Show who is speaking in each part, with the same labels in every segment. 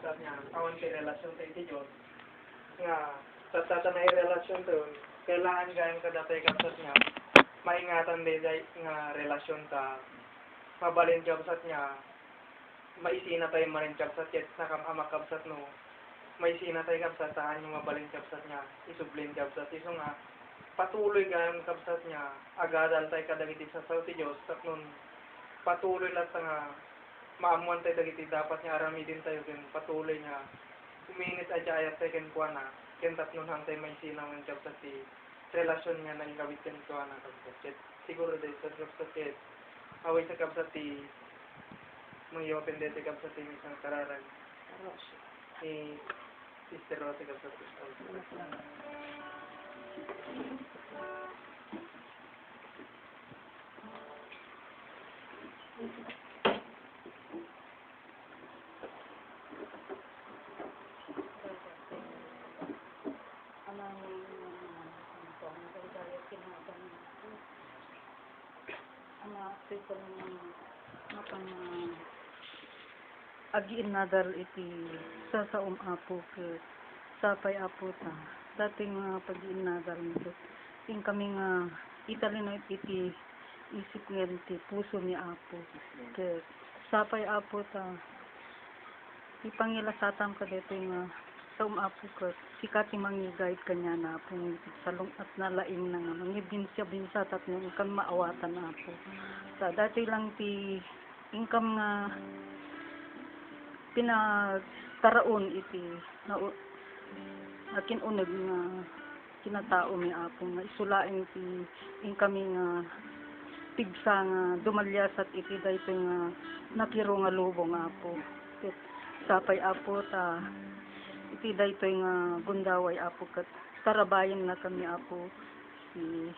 Speaker 1: kapsat niya, awan kay relasyon tayo ti Diyos, nga, sa tatanay relasyon doon, kailangan gayang kadatay kapsat niya, maingatan din nga relasyon ta, mabalin kapsat niya, maisina tayo marin kapsat yet, nakamamak kapsat no, maisina tayo kapsat, tahan yung mabalin kapsat niya, isublin kapsat, iso nga, patuloy gayang kapsat niya, agadal tayo kadagiti sa ti Diyos, at nun, patuloy lang nga, maamuan tayo dagiti dapat niya aramidin tayo kin patuloy niya uminit adya ayat tayo kin kuana kin tatlong hang tayo may sinang ng kapsat ti relasyon niya nang gawit kin kuana kapsat siguro dahil sa kapsat kin away sa kapsat ti mga open dito kapsat ti misang kararag ni Sister Rose kapsat ti
Speaker 2: Agiin nadal iti sa apo ke sapay apo ta dating pag-iin nadal nito ting kami nga italino iti isip ngel ti puso ni apo ke sapay apo ta ipangilasatam ka dito nga sa apo ko sikati mangigayad kanya na apong salong at nalaing na nga mangibinsya-binsat at nung kan maawatan na apo sa dati lang ti income nga pinagkaraon iti na akin uneg nga kinatao mi apo nga isulaing ti income nga pigsa nga dumalyasat iti dayto nga nakiro nga lubong apo ket sapay apo ta iti dayto nga gundaway apo ket tarabayan na kami apo si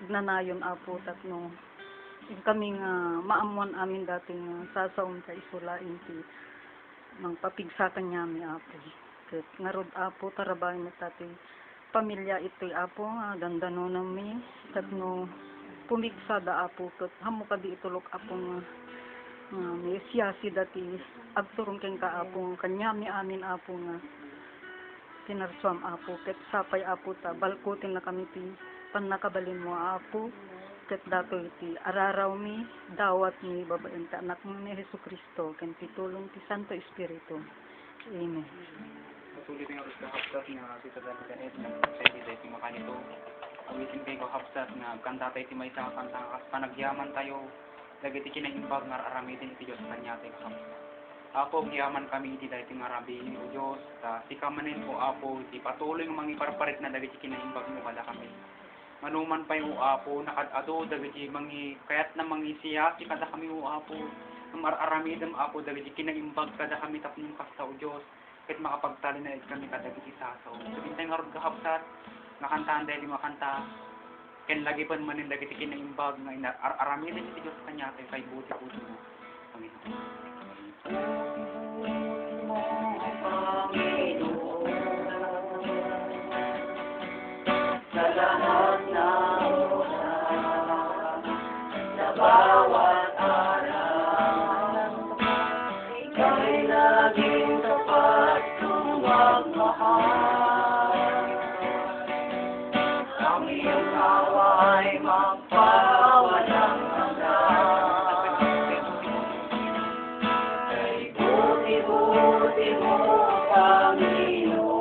Speaker 2: nanayon apo tatno kami nga maamuan amin dating sasaon ta isulaing ti mang papigsakan niya mi apo ket ngarod apo tarabayan na tati pamilya iti apo nga dandano nami tatno pumigsa da apo ket hamo kadi itulok apo nga may siyasi dati agturong ken ka apo kanya mi amin apo nga pinarsuam apo ket sapay apo ta balkutin na kami ti pannakabalin mo apo ket dato iti araraw mi dawat ni babaen ta anak mo ni Jesucristo ken pitulong ti Santo Espiritu. Amen.
Speaker 3: Patuloy nga gusto hapsat nga dito dati ka et sa dito ti makanito awitin kay ko hapsat nga kanta tayo ti maysa kanta panagyaman tayo dagiti kinaimbag nga aramidin iti Dios kanya tayo hapsat Apo giyaman kami iti daytoy nga rabi o Dios ta sikamanen po Apo iti patuloy nga mangiparparit na dagiti kinaimbag mo kada kami manuman pa yung Apo nakadado dagiti mangi kayat na mangisiya ti kada kami o Apo mararamidem Apo dagiti kinaimbag kada kami tapno kasta o Dios ket makapagtali na kami kadagiti sasaw sabintay nga rod kahapsat nakantaan dahil makanta ken lagi pan manin dagiti kinaimbag nga aramidem iti Dios kanya kay buti puso mo Panginoon.
Speaker 4: Sa lahat ng oras, sa bawat araw, ika'y laging tapat kung magmahal. Ang iyong awa ay magpawalang hanggan. Kay buti-buti mo, Panginoon.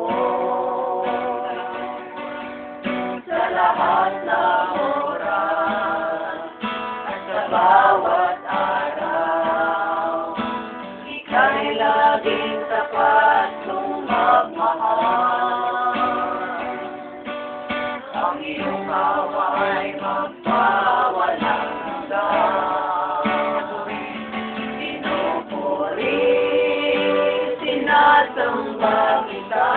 Speaker 4: Sa lahat ng oras at sa bawat araw, ika'y laging tapat kung magmahal. Ang iyong awa ay magpawalang hanggan. Pinupuri, sinasamba kita.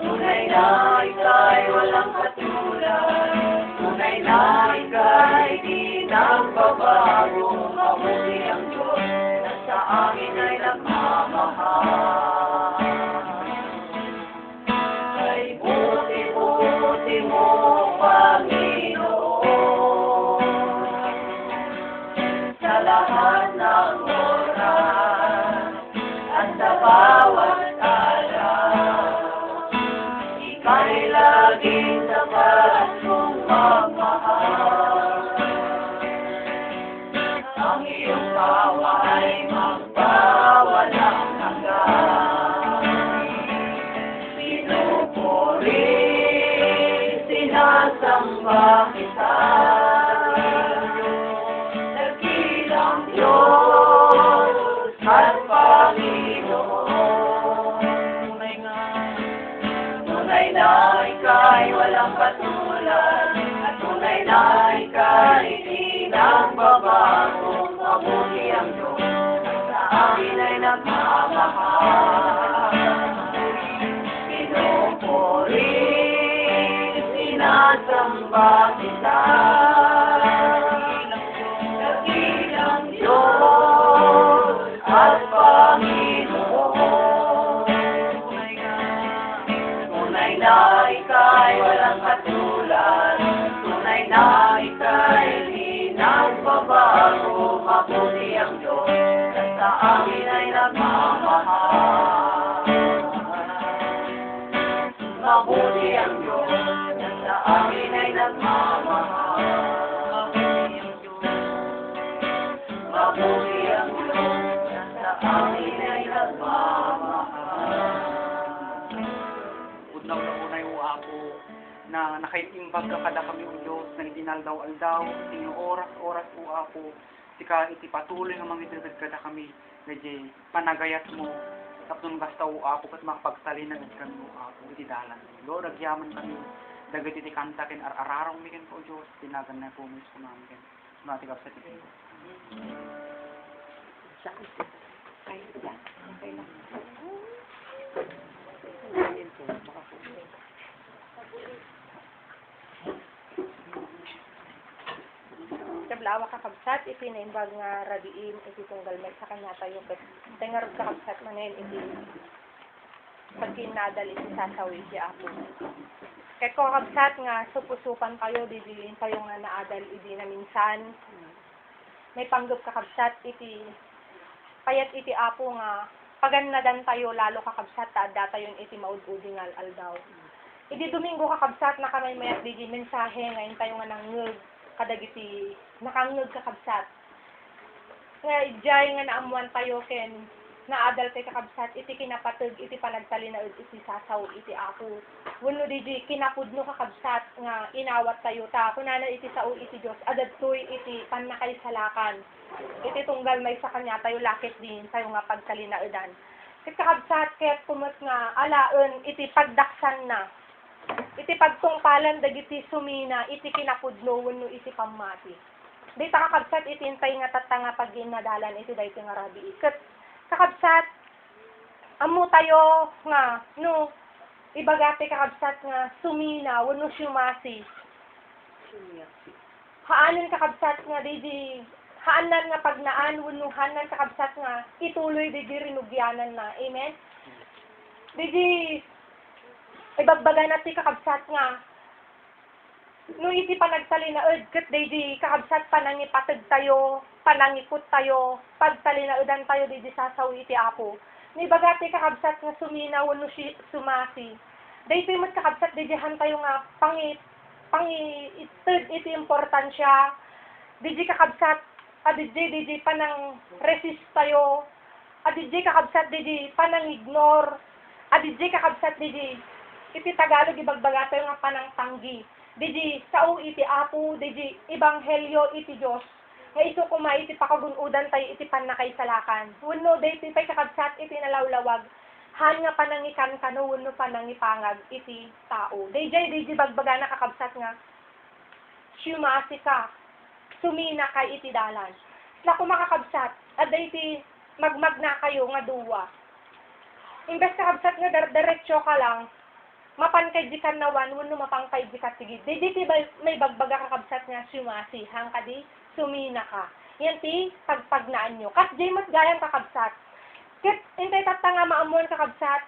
Speaker 4: Tunay na ika'y walang katulad, tunay na ika'y di nagbabago, mabuti ang Diyos na sa amin ay nagmamahal. Kay buti-buti mo, Panginoon sa lahat ng oras at sa bawat araw. Ika'y laging tapat kong magmahal. Ang iyong tawa ay magpawalang hanggan. Pinupuri, sinasamba kita. Dakilang Diyos at Panginoon. Tunay na ika'y walang katulad, at tunay na ika'y di nagbabago. Mabuti ang Diyos sa akin ay nagmamahal. Pinupuri, sinasamba kita. Dakilang Diyos at Panginoon. Tunay na ika'y walang katulad, tunay na ika'y di nagbabago. Mabuti ang Diyos na sa amin ay nagmamahal. Mabuti ang Diyos na sa amin ay nagmamahal. Mabuti ang Diyos na sa amin ay nagmamahal.
Speaker 3: Udnaw na unay o ako na nakaiimbag ka kada kami o Diyos na idinaldaw-aldaw tingin oras o ako sika iti patuloy nga mga idribid kada kami medyo panagayat mo tapos basta o ako kat makapagtalinan at kami o ako iti dalan Lord agyaman kami dagat iti kanta kin ararong mikin po Diyos tinagan na po mo sa namin kin natikap sa titi
Speaker 2: Kablawa kakabsat, iti naimbag nga radiin, iti tunggal may sa kanya tayo, kat tengarod kakabsat manin, iti pagkinadal, iti sasawi, iti apo. Kaya ko kakabsat nga, supusukan kayo, didilin kayo nga naadal, iti na minsan, may panggap kakabsat, iti, payat iti apo nga, pagannadan tayo, lalo kakabsat, taada tayo, iti maududingal aldaw. Iti Domingo kakabsat, na kamay mayat, di mensahe, ngayon tayo nga nangug, kadagiti nakangnud kakabsat. Nga ijay nga naamuan tayo ken naadal tay kakabsat iti kinapateg iti panagtalinaed iti sasaw iti ako. Wenno di kinapudno kakabsat nga inawat tayo ta kunana iti sao iti Dios adadtoy iti pannakaisalakan. Iti tunggal may sa kanya tayo lakit din tayo nga pagtalinaedan. Ket kakabsat ket kumot nga alaen iti pagdaksan na iti pagtungpalan dagiti sumina iti kinapudno wenno iti pamati. Dito kakabsat iti intay nga tatanga pag ginadalan iti dayto nga rabi. Ket kakabsat amo tayo nga no ibagati kakabsat nga sumina wenno sumasi. Haanan kakabsat nga di haanan nga pagnaan wenno hanan kakabsat nga ituloy di rinugyanan na. Amen. Di ibagbaga na ti kakabsat nga no iti panagtalinaed ket di kakabsat panangipateg tayo, panangiput tayo, pagtalinaedan tayo di sasawi iti apo. Ni bagati kakabsat nga sumina wenno sumasi. Daytoy met kakabsat di han tayo nga ited iti importansya. Di kakabsat di panang resist tayo. Di kakabsat di panang ignore. Di kakabsat di iti Tagalog ibagbaga tayo nga panang tanggi. Di sao iti apo, di ebanghelyo iti Dios. Nga iso kuma iti pakagunudan tayo iti pannakaisalakan. Wenno daytoy tay kakabsat iti nalawlawag. Han nga panangikan kano wenno panangipangag iti tao. Di bagbaga na kakabsat nga sumasi ka. Sumina kay iti dalan. Na kumakakabsat at dayti magmagna kayo nga duwa. Imbes kakabsat nga diretso ka lang mapankay di kanawan, wano mapangkay di katigid. Di may bagbaga kakabsat nga sumasi, hang ka di, sumina ka. Yan ti, pagpagnaan nyo. Kat di mas gayang kakabsat. Kat, intay tatanga maamuan kakabsat.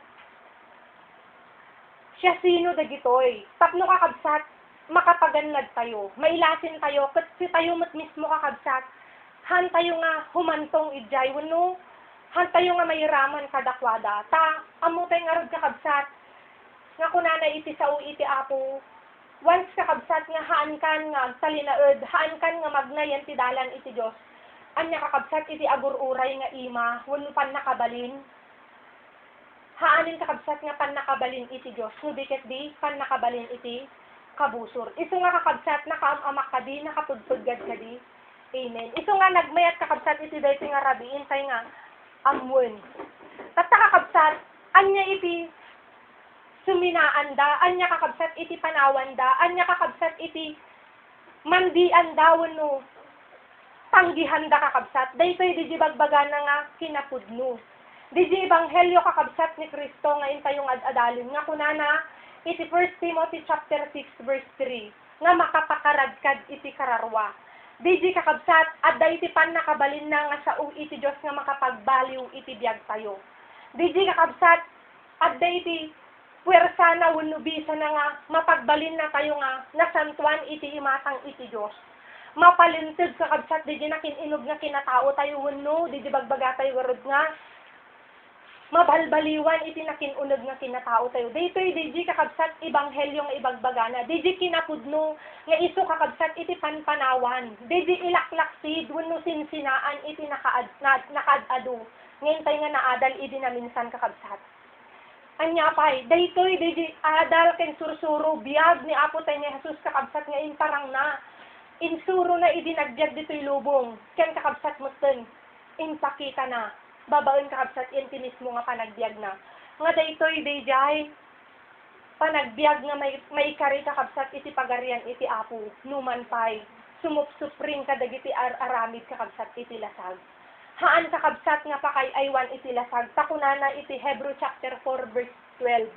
Speaker 2: Siya sino dagitoy. Tapno kakabsat,
Speaker 5: makapaganlad tayo, mailasin tayo, kat si tayo mat mismo kakabsat, han tayo nga humantong idjay, wano, han tayo nga mayraman kadakwada, amo tayo nga rod kakabsat, nga kunana iti sao iti apo, once kakabsat nga haan kan nga talinaed, haan kan nga magnayan ti dalan iti Diyos, anya kakabsat iti agururay nga ima, wano pan nakabalin, haanin kakabsat nga pan nakabalin iti Diyos, nubiket di, pan nakabalin iti kabusor. Iso nga kakabsat, nakaamamak ka di, nakatudtudgad ka di. Amen. Iso nga nagmayat kakabsat iti dahito nga rabiin, tayo nga amwen. Tata kakabsat, anya iti suminaan da, anya kakabsat iti panawan da, anya kakabsat iti mandian da, wano, tanggihan da kakabsat. Dahito di bagbaga na nga kinapudno. Di ebanghelyo kakabsat ni Kristo nga intayong adalin nga kunana, iti 1 Timothy chapter 6 verse 3 nga makapakaradkad iti kararwa. Di kakabsat adda iti pan nakabalin na nga sao iti Dios nga makapagbaliw iti biag tayo. Di kakabsat adda iti puwersa na wenno bisa na nga mapagbalin na tayo nga nasantuan iti imatang iti Dios. Mapalintid kakabsat di nakininog nga kinatao tayo wenno di bagbaga tayo garod nga mabalbaliwan iti nakinunod nga kinatao tayo. Daytoy di kakabsat ebanghelyo nga ibagbagana. Di kinapudno nga iso kakabsat iti panpanawan. Di ilaklaksid wenno sinsinaan iti nakaadado. Ngentay nga naadal iti na minsan kakabsat. Anya pay, daytoy di adal ken sursuro biag ni Apo tayo ni Jesus kakabsat nga inparang na. Insuro na iti nagbiag ditoy lubong. Ken kakabsat musten impakita na. Babaon kakabsat iti mismo nga panagbiag na. Nga daytoy dayjay panagbiag nga may kari kakabsat iti pagarian iti Apo numan pay sumupsupring kadagiti aramid kakabsat iti lasag. Haan kakabsat nga pakay aywan iti lasag takunana iti Hebrew chapter 4 verse 12.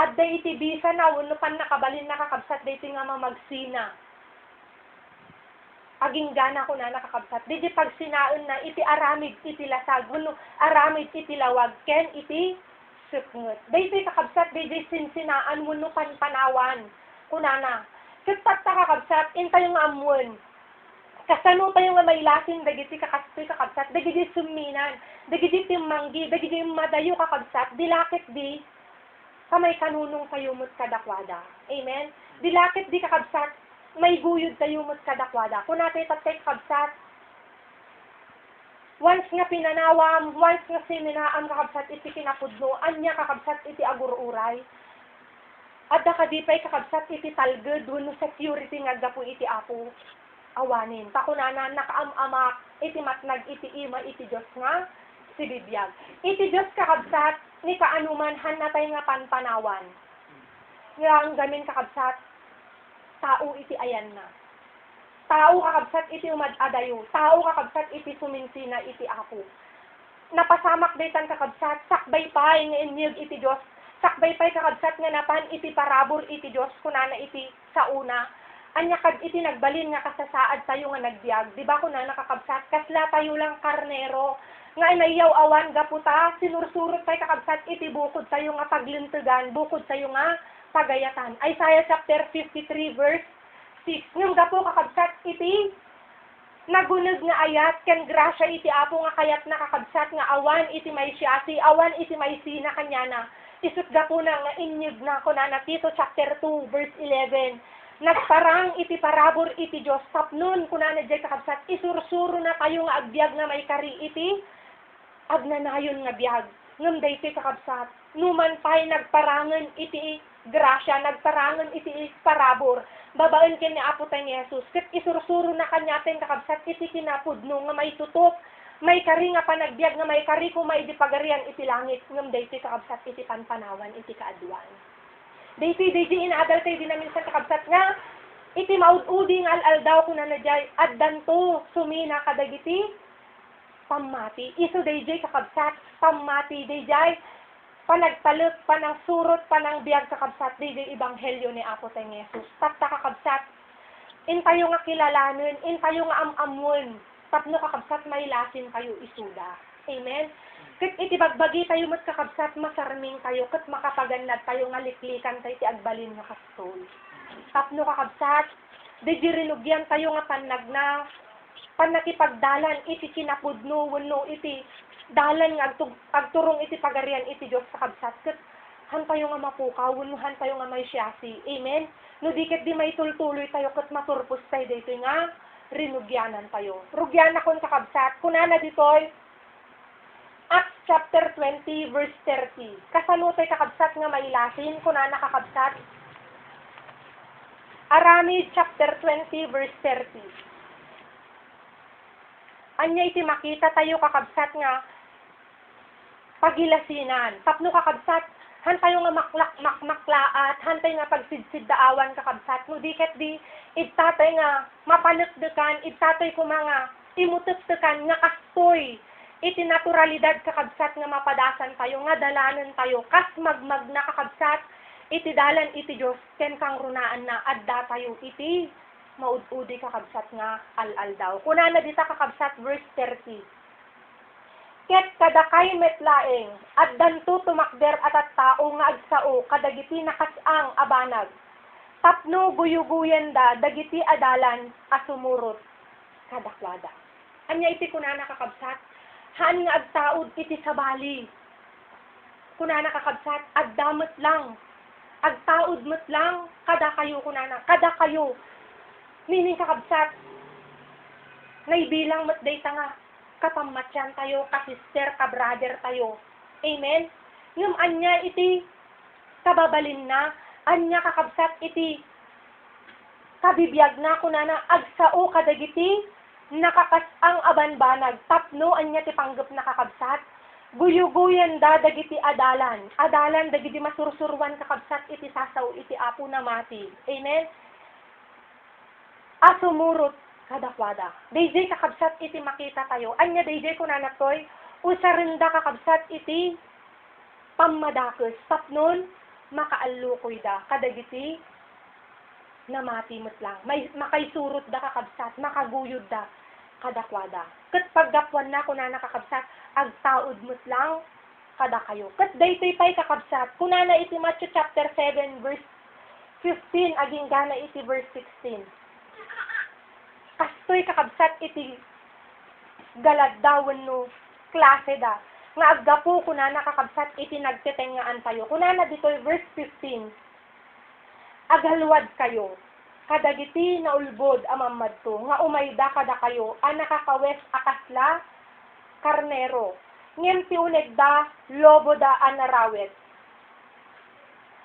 Speaker 5: Adda iti bisa na wenno pan nakabalin na kakabsat dayti nga mamagsina. Aging gana ko na nakakabsat. Di pag sinaon na iti aramid iti lasag, wano aramid iti lawag, ken iti sukngot. Di kakabsat, di sinsinaan, wano panpanawan. Kunana. Kitpat ta kakabsat, intayo nga amuan. Kasano tayo nga may lasin, dagiti kakabsat, dagiti suminan, dagiti timanggi, dagiti madayo kakabsat, dilakit di, kamay kanunong kayo mo't kadakwada. Amen? Dilakit di kakabsat, may guyod tayo mo't kadakwada. Kung natin tatay kakabsat, once nga pinanawam, once nga siminaam kakabsat iti kinapudno, anya kakabsat iti agururay. Adda kadipay kakabsat iti talged, wano security nga gapu iti Apo awanin. Takunana nakaamamak, iti matnag iti ima iti Diyos nga si bibiyag. Iti Diyos kakabsat, ni kaanuman hanatay nga panpanawan. Nga ang gamin kakabsat, tao iti ayan na. Tao kakabsat iti umad-adayo. Tao kakabsat iti suminsina iti Apo. Napasamak daytan kakabsat, sakbay pay nga inyag iti Diyos. Sakbay pay kakabsat nga napan iti parabor iti Diyos, kunana iti sauna. Anya kad iti nagbalin nga kasasaad tayo nga nagbiag. Diba kunana kakabsat, kasla tayo lang karnero. Nga inayaw awan gaputa, sinursurot tayo kakabsat iti bukod tayo nga paglintugan, bukod tayo nga pagayatan. Isaiah chapter 53 verse 6. Ngam gapo kakabsat iti nagunag nga ayat ken grasya iti Apo nga kayat na kakabsat nga awan iti may siyasi, awan iti may sina kanyana. Isut gapo na nga inyeg na kunana Tito chapter 2 verse 11. Nagparang iti parabor iti Dios tapnon kunana jay kakabsat isursuro na tayo nga agbiag nga may kari iti agnanayon nga biag. Ngam daytoy kakabsat numan pay nagparangan iti grasya, nagparangan iti parabor. Babaen ken ni Apo tayo ni Jesus. Ket isursuro na kanyaten kakabsat iti kinapudno nga may tutok, may kari nga panagbiag nga may kari ko may dipagarian iti langit. Ngam daytoy kakabsat iti panpanawan iti kaadwan. Daytoy inaadal tayo din namin sa kakabsat nga iti maud-udi nga al daw kunana jay addanto sumina kadagiti pamati. Isu dayjay kakabsat pamati dayjay panagtalek, panang surot, panang biyag kakabsat, di ebanghelyo ni Apo tayo ni Jesus. Tapta kakabsat, intayo nga kilalanin, intayo nga amamon, tapno kakabsat may lasin kayo isuda. Amen? Kat iti bagbagi tayo mat kakabsat, masarming tayo, kat makapaganad tayo nga liklikan tayo ti agbalin nga kastol. Tapno kakabsat, di rinugyan tayo nga panakipagdalan iti kinapudno wenno iti dalan nga agturong iti pagarian iti Dios kakabsat. Ket han tayo nga mapukaw wenno han tayo nga may siyasi. Amen. No diket di may tultuloy tayo ket maturpos tayo dito nga rinugyanan tayo. Rugyan akon kakabsat. Kunana ditoy Acts chapter 20 verse 30. Kasano tayo kakabsat nga mailasin kunana kakabsat. Aramid chapter 20 verse 30. Anya iti makita tayo kakabsat nga pagilasinan. Tapno kakabsat, han tayo nga maklaat, han tayo nga pagsidsid daawan kakabsat. No diket di ittatay nga mapanekdekan, ittatay ko mga imutekdekan nga kastoy iti naturalidad kakabsat nga mapadasan tayo nga dalanan tayo kas magmag na kakabsat iti dalan iti Dios ken kang runaan na adda tayo iti maud-udi kakabsat nga al daw. Kunana dita kakabsat verse 30. Ket kadakay metlaeng addanto tumakder at tao nga agsao kadagiti nakasang abanag. Tapno guyuguyen da dagiti adalan asumurot kadakwada. Anya iti kunana kakabsat haan nga agtaod iti sabali. Kunana kakabsat agdamot lang. Agtaod met lang kada kayo kunana. Kada kayo. Meaning kakabsat naibilang met dayta nga kapamatyan tayo, ka-sister, ka-brother tayo. Amen? Ngam anya iti kababalin na, anya kakabsat iti kabibiyag na kunana agsao kadagiti nakakasang abanbanag. Tapno anya ti panggep na kakabsat. Guyuguyen da dagiti adalan. Adalan dagiti masursurwan kakabsat iti sasaw iti apo na mati. Amen? Asumurot kadakwada. DJ kakabsat iti makita tayo. Anya DJ kunanatoy, usarinda kakabsat iti pammadakes. Tapnon, makaalukoy da. Kadagiti, namati mo't lang. Makaisurot da kakabsat, makaguyod da. Kadakwada. Ket paggapwan na kunana kakabsat, agtaod mo't lang, kada kayo. Ket daytoy pay kakabsat, kunana iti Matthew chapter 7 verse 15, aging gana iti verse 16. Kastoy kakabsat iti galad dawen no klase da. Nga aggapo kunana kakabsat iti nagtetengaan tayo. Kunana ditoy verse 15. Agalwad kayo. Kadagiti na ulbod amamad to. Nga umayda kada kayo. Ang nakakawes akasla karnero. Ngem ti unegda lobo da anarawet.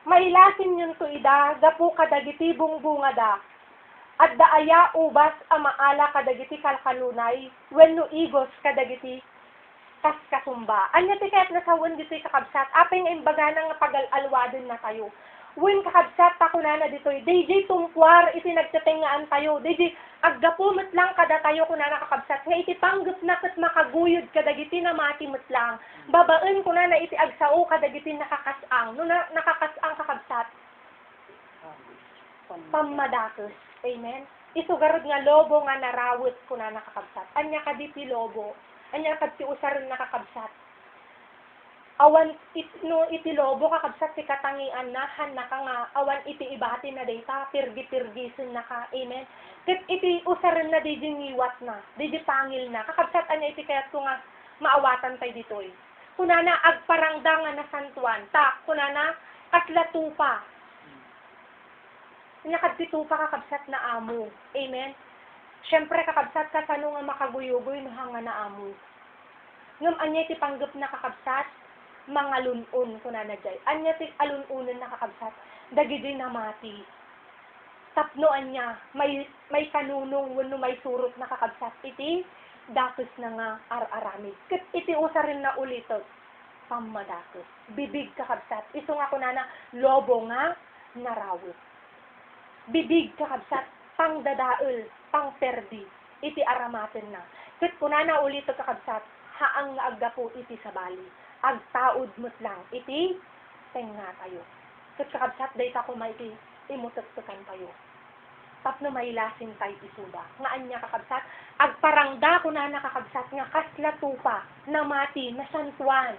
Speaker 5: Mailasin yun to ida. Gapu kadagiti bungbunga da. At daaya ubas amaala kadagiti kalkalunay, wenno igos kadagiti kaskasumba. Anya ti kaya't nasawan dito'y kakabsat, apay nga imbaga nga pagalalwadin na tayo. Wen kakabsat ta kunana dito'y, DJ tumpuar iti nagtatengaan tayo, DJ aggapumet lang kada tayo kunana kakabsat, nga iti panggap na kat makaguyod kadagiti na mati met lang. Babaen kunana iti agsao kadagiti nakakasang, no nakakasang kakabsat. Pammadakes. Amen. Isugarod nga lobo nga narawit ko na nakakabsat. Anya ka di ti lobo. Anya ka ti usaron nakakabsat. Awan iti lobo kakabsat ti katangian na naka nga awan iti ibati na data pirgi-pirgisin na ka. Amen. Ket iti usaron na di ngiwat na. Di pangil na. Kakabsat anya iti kayat ko nga maawatan tay ditoy. Kunana agparangda nga nasantuan. Ta kunana kaslatupa. Nakadito pa kakabsat na amo. Amen? Siyempre kakabsat kasano nga makaguyugoy no hanga na amo. Ngam anya ti panggap na kakabsat, mga lunon kunana jay. Anya ti alununan na kakabsat, dagidi na mati. Tapno anya, may kanunong wano may surot na kakabsat. Iti, dakos na nga ar-aramid. Ket iti usa rin na ulitot, pammadakos. Bibig kakabsat. Iso nga kunana, lobo nga narawit. Bibig kakabsat, pang dadaul, pang perdi, iti aramaten na. Ket kunana ulit kakabsat, haang nga aggapo iti sabali. Agtaod mo't lang, iti tenga tayo. Ket kakabsat, dayta ko may iti imutektekan tayo. Tapno mailasin tayo isuda. Nga anya kakabsat, agparangda kunana kakabsat, nga kaslatupa, na mati, na santuan.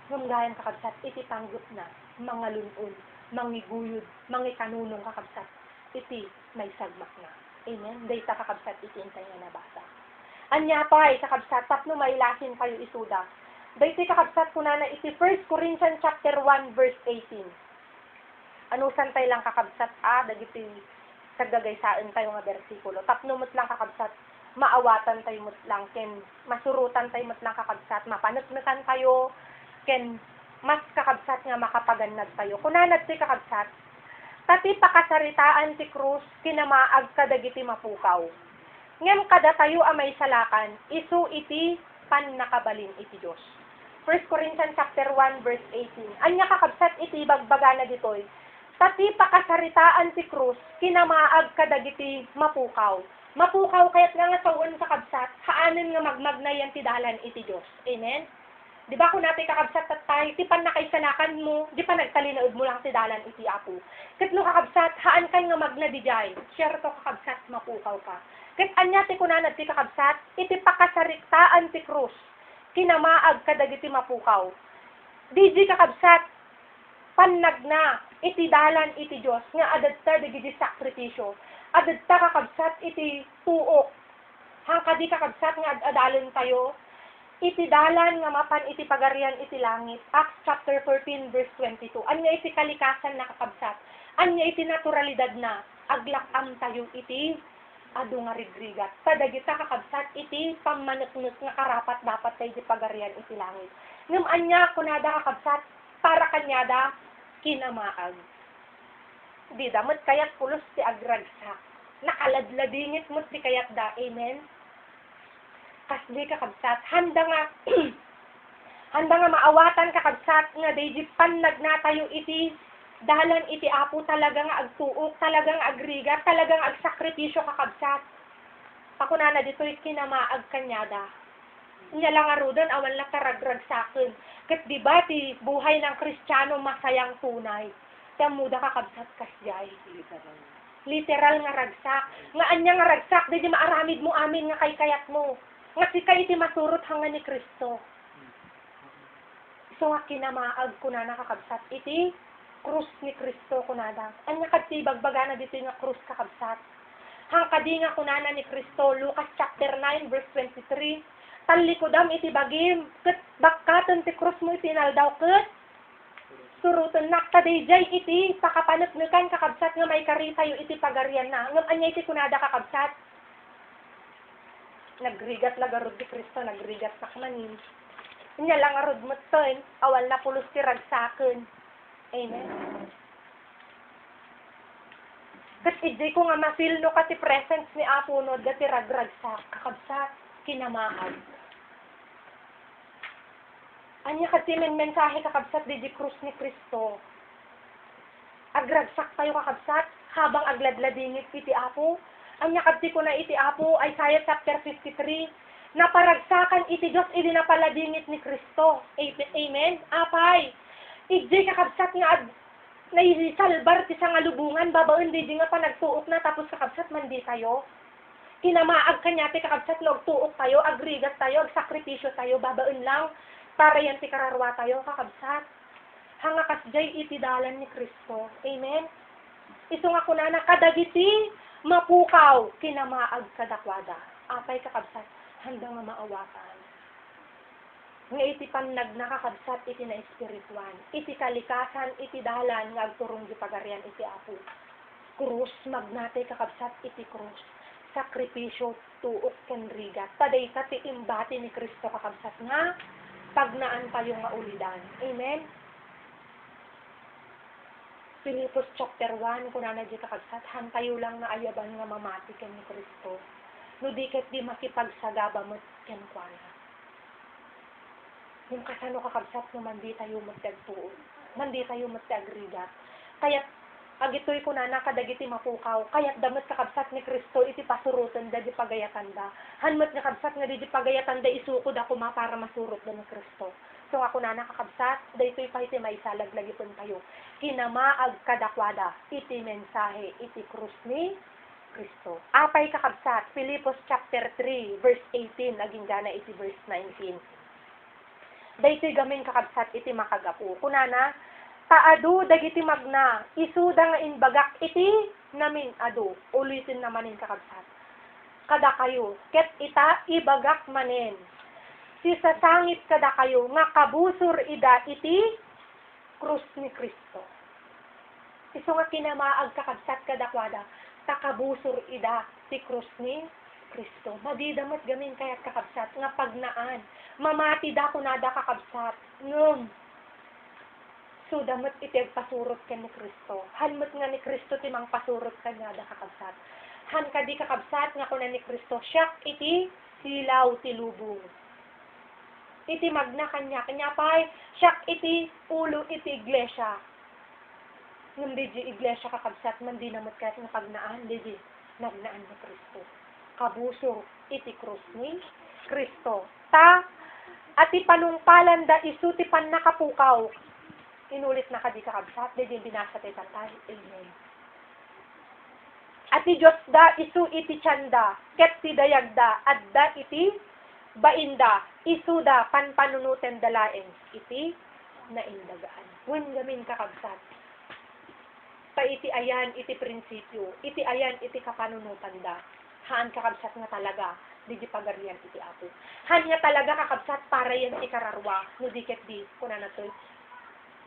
Speaker 5: Ngumgayan kakabsat, iti panggap na, mga lunon. mangiguyod, mangikanunong kakabsat, iti may sagmak na. Amen? Dayta kakabsat, iti intay nga nabasa. Anya pa ay kakabsat, tapno mailasin kayo isuda. Dayti kakabsat ko na iti 1 Corinthians chapter 1 verse 18. Ano santay lang kakabsat, dagiti kagagaysaan tayo nga bersikulo. Tapno mo't lang kakabsat, maawatan tayo mo't lang, ken masurutan tayo mo't lang kakabsat, mapanatnatan tayo, ken mas kakabsat nga makapaganad tayo. Kunanad ti kakabsat, tati pakasaritaan ti krus, kinamaag kadagiti mapukaw. Ngem kada tayo amay salakan, isu iti pannakabalin iti Diyos. 1 Corinthians chapter 1 verse 18. Anya kakabsat iti bagbagana ditoy. Tati pakasaritaan ti krus, kinamaag kadagiti mapukaw. Mapukaw kaya't nga sawon kakabsat, haanen nga magmagnayan ti dalan iti Diyos. Amen? Di ba kung natin kakabsat at tayo, di pa nakaisanakan mo, di pa nagtalinaod mo lang ti dalan iti Apo. Kat no kakabsat, haan kay nga magnadijay, syerto kakabsat, mapukaw ka. Kat anya ti kunanad ti kakabsat, iti pakasariktaan ti krus, kinamaag kadagiti mapukaw. Di kakabsat, pannagna, iti dalan iti Diyos, nga adadta digiti sakripisyo, adadta kakabsat iti tuok, hangka di kakabsat nga adalon tayo, iti dalan nga mapan iti pagarian iti langit. Acts chapter 14 verse 22. Anya iti kalikasan na kakabsat. Anya iti naturalidad na. Aglakam tayo iti adu nga rigrigat. Padagita kakabsat iti pamanutnut nga karapat dapat tayo iti pagarian iti langit. Ngam anya kunada kakabsat para kanyada kinamaag. Di damot kayat pulos ti agragsak. Nakaladladingit mo ti kayat da. Amen? Kasdi kakabsat, handa nga maawatan kakabsat nga dayjit pannagna tayo iti dalan iti Apo, talaga nga agtuok, talaga nga agrigat, talaga nga agsakripisyo kakabsat. Pakunana dito'y kinamaag kanyada. Nya lang arudan awan lang karagragsaken. Ket di ba ti buhay ng Kristiyano masayang tunay. Tamuda kakabsat kasjay. Literal nga ragsak. Nga anya nga ragsak, di maaramid mo amin nga kayat mo. Nga si kay iti masurot hanga ni Kristo. So nga kinamaag ko na nakakabsat iti krus ni Kristo kunada. Anya kadti bagbagana dito nga krus kakabsat. Hangkadi nga kunana ni Kristo, Lucas chapter 9 verse 23. Talikudam iti bagim, ket bakkatan ti krus mo iti naldaw ket suruton nakadayjay iti pakapanatnukan kakabsat nga may karitayo iti pagarian na. Ngam anya iti kunada kakabsat. Nagrigat lagarod di Kristo, nagrigat nakmanin. Inya lang arod mo ton, awal na pulos ti ragsaken. Amen. Kat ijay ko nga mafeel no kasi presence ni Apo no, dati ragragsak, kakabsat, kinamaag. Anya kasi mensahe kakabsat di krus ni Kristo. Agragsak tayo kakabsat, habang agladladingit iti Apo. Anya kadti ko na iti Apo, Isaiah chapter 53, naparagsakan iti Diyos, ili napaladingit ni Kristo. Amen? Apay, ijay kakabsat nga naisalbar ti sa nga lubungan, babaon di nga pa nagtuok na, tapos kakabsat mandi tayo. Kinamaag kanya ti kakabsat, nagtuok tayo, agrigat tayo, agsakripisyo tayo, babaon lang, para yan ti kararwa tayo, kakabsat. Hanga kasjay iti dalan ni Kristo. Amen? Iso nga kunana, kadagiti, mapukaw, kinamaag kadakwada. Apay kakabsat, handa nga maawatan. Nga iti pannag nakakabsat iti na espirituan. Iti kalikasan, iti dalan, nga agturong di pagarian iti Apo. Krus, magnatay kakabsat iti krus. Sakripisyo, tuok, kenrigat. Taday ka ti imbati ni Kristo kakabsat nga, pagnaan tayo nga ulidan. Amen? Pilipos chapter 1, kung na di kakabsat, hantayo lang na ayaban nga mamati ken ni Kristo. No di ket di makipagsagaba mo ken kuana. Yung kasano kakabsat no mandi tayo magtagtuon. Mandi tayo magtagrigat. Kaya't agitoy ko na kadagiti mapukaw. Kaya't damat kakabsat ni Kristo iti pasurutan da di pagayatan da. Hanmat nga kabsat nga di pagayatan da isukod ako para masurot da ni Kristo. So ako na nakakabsat, daytoy pa iti may salaglagipon tayo. Kinamaag kadakwada, iti mensahe, iti krus ni Kristo. Apay kakabsat, Filipos chapter 3, verse 18, naging gana iti verse 19. Daytoy gamin kakabsat, iti makagapu. Kunana, taadu dagiti magna, isuda nga inbagak iti namin adu, ulitin namanin kakabsat. Kada kayo, ket ita ibagak manen. Si sasangit kada kayo, nga kabusor ida iti krus ni Kristo. Isu nga kinamaag kakabsat kada kwada, takabusor ida ti krus ni Kristo. Madidamat gamin kayat kakabsat, nga pagnaan, mamati da kunada kakabsat, ngum. So, damat iti pasurot ka ni Kristo. Hanmat nga ni Kristo timang pasurot ka nga da kakabsat. Han ka di kakabsat nga kuna ni Kristo, siyak iti silaw ti lubong. Iti magna kanya, kanya pa'y siyak iti ulo iti iglesia. Ngam di iglesia kakabsat, man di namot kahit nga pagnaan, di nagnaan ni Kristo. Kabusong iti krus ni Kristo. Ati panungpalan da isu ti pan nakapukaw. Inulit na kadi kakabsat, di binasa tayo tatay. Amen. Ati Diyos da isu iti tiyanda, ket ti dayagda, adda iti bainda, isu da panpanunuten dalaeng, iti naindagaan. Wen gamin kakabsat. Pa iti ayan, iti prinsipyo, iti ayan, iti kapanunutan da. Haan kakabsat nga talaga, di pagarian iti apo. Haan nga talaga kakabsat, para yan ti kararwa, no diket di, kuna na to,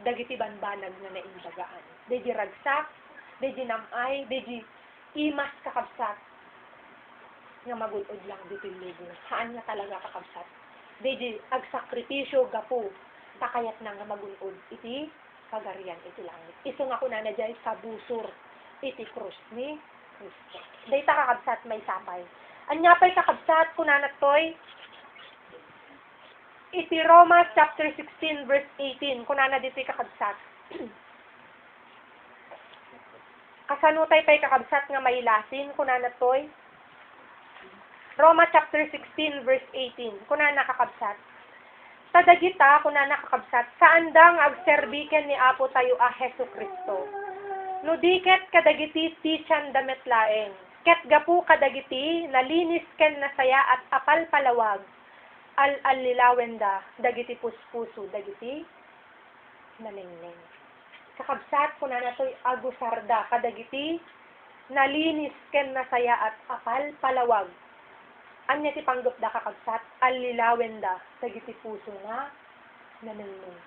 Speaker 5: dagiti banbanag na naindagaan. Deji ragsak, deji namay, deji imas kakabsat, nga magudod lang dito lubo. Saan nga talaga kakabsat? Deji agsakripisyo gapo, takayat na nga magudod, iti pagarian, iti langit. Iso nga kuna na dyan sa busur, iti krus ni Kristo. Dayta kakabsat may sapay. Anyapay kakabsat, kuna na to'y, iti Roma chapter 16 verse 18 kunana dito kakabsat. Kasanutay pay kakabsat nga mailasin kunana toy. Roma chapter 16 verse 18 kunana kakabsat. Tadagita kunana kakabsat saan dang agserbiken ni Apo tayo a Hesu Kristo. No diket kadagiti ti tiyan damet laeng. Ket gapu kadagiti nalinis ken nasaya at apal palawag. Al-alilawenda, dagiti puspuso, dagiti nanengning. Kakabsat, kuna na to'y agusarda, kadagiti nalinis ken nasaya at apal palawag. Anya ti panggap da kakabsat, al-lilawenda, dagiti puso na nanengning.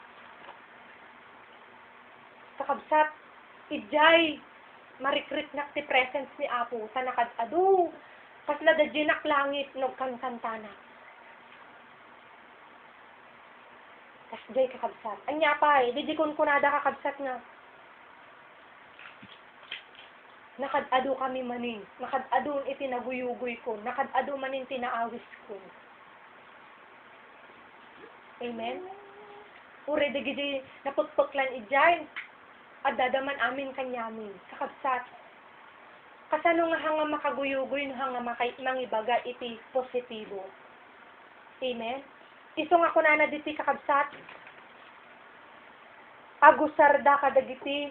Speaker 5: Kakabsat, ijay, marikrit nak ti presence ni Apo, tanakad adu, kasla da jinak langit, no kankantana. Jay kakabsat. Anya pa di kun kunada kakabsat nga. Nakadado kami maning. Nakadado iti naguyugoy ko. Nakadado maning tinaawis ko. Amen? Ure di gidi naputpuklan ijay. At dadaman amin kanyamin. Kakabsat. Kasano nga hanga makaguyugoy no hanga mangibaga iti positibo. Amen? Iso nga kunana diti kakabsat, agusarda kadagiti,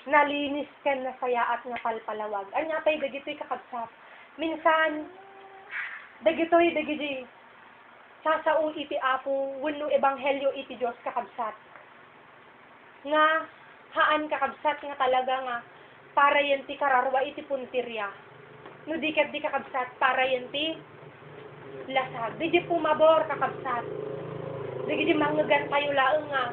Speaker 5: nalinis ken nasaya at nga palpalawag. Anya pa'y dagiti kakabsat. Minsan, dagiti, sasao iti Apo, wenno ebanghelyo iti Diyos kakabsat. Nga, haan kakabsat nga talaga nga, para yan ti kararwa iti puntirya. No diket di kakabsat, para yan ti lasag. Di pumabor kakabsat. Di mangagan kayo laeng nga.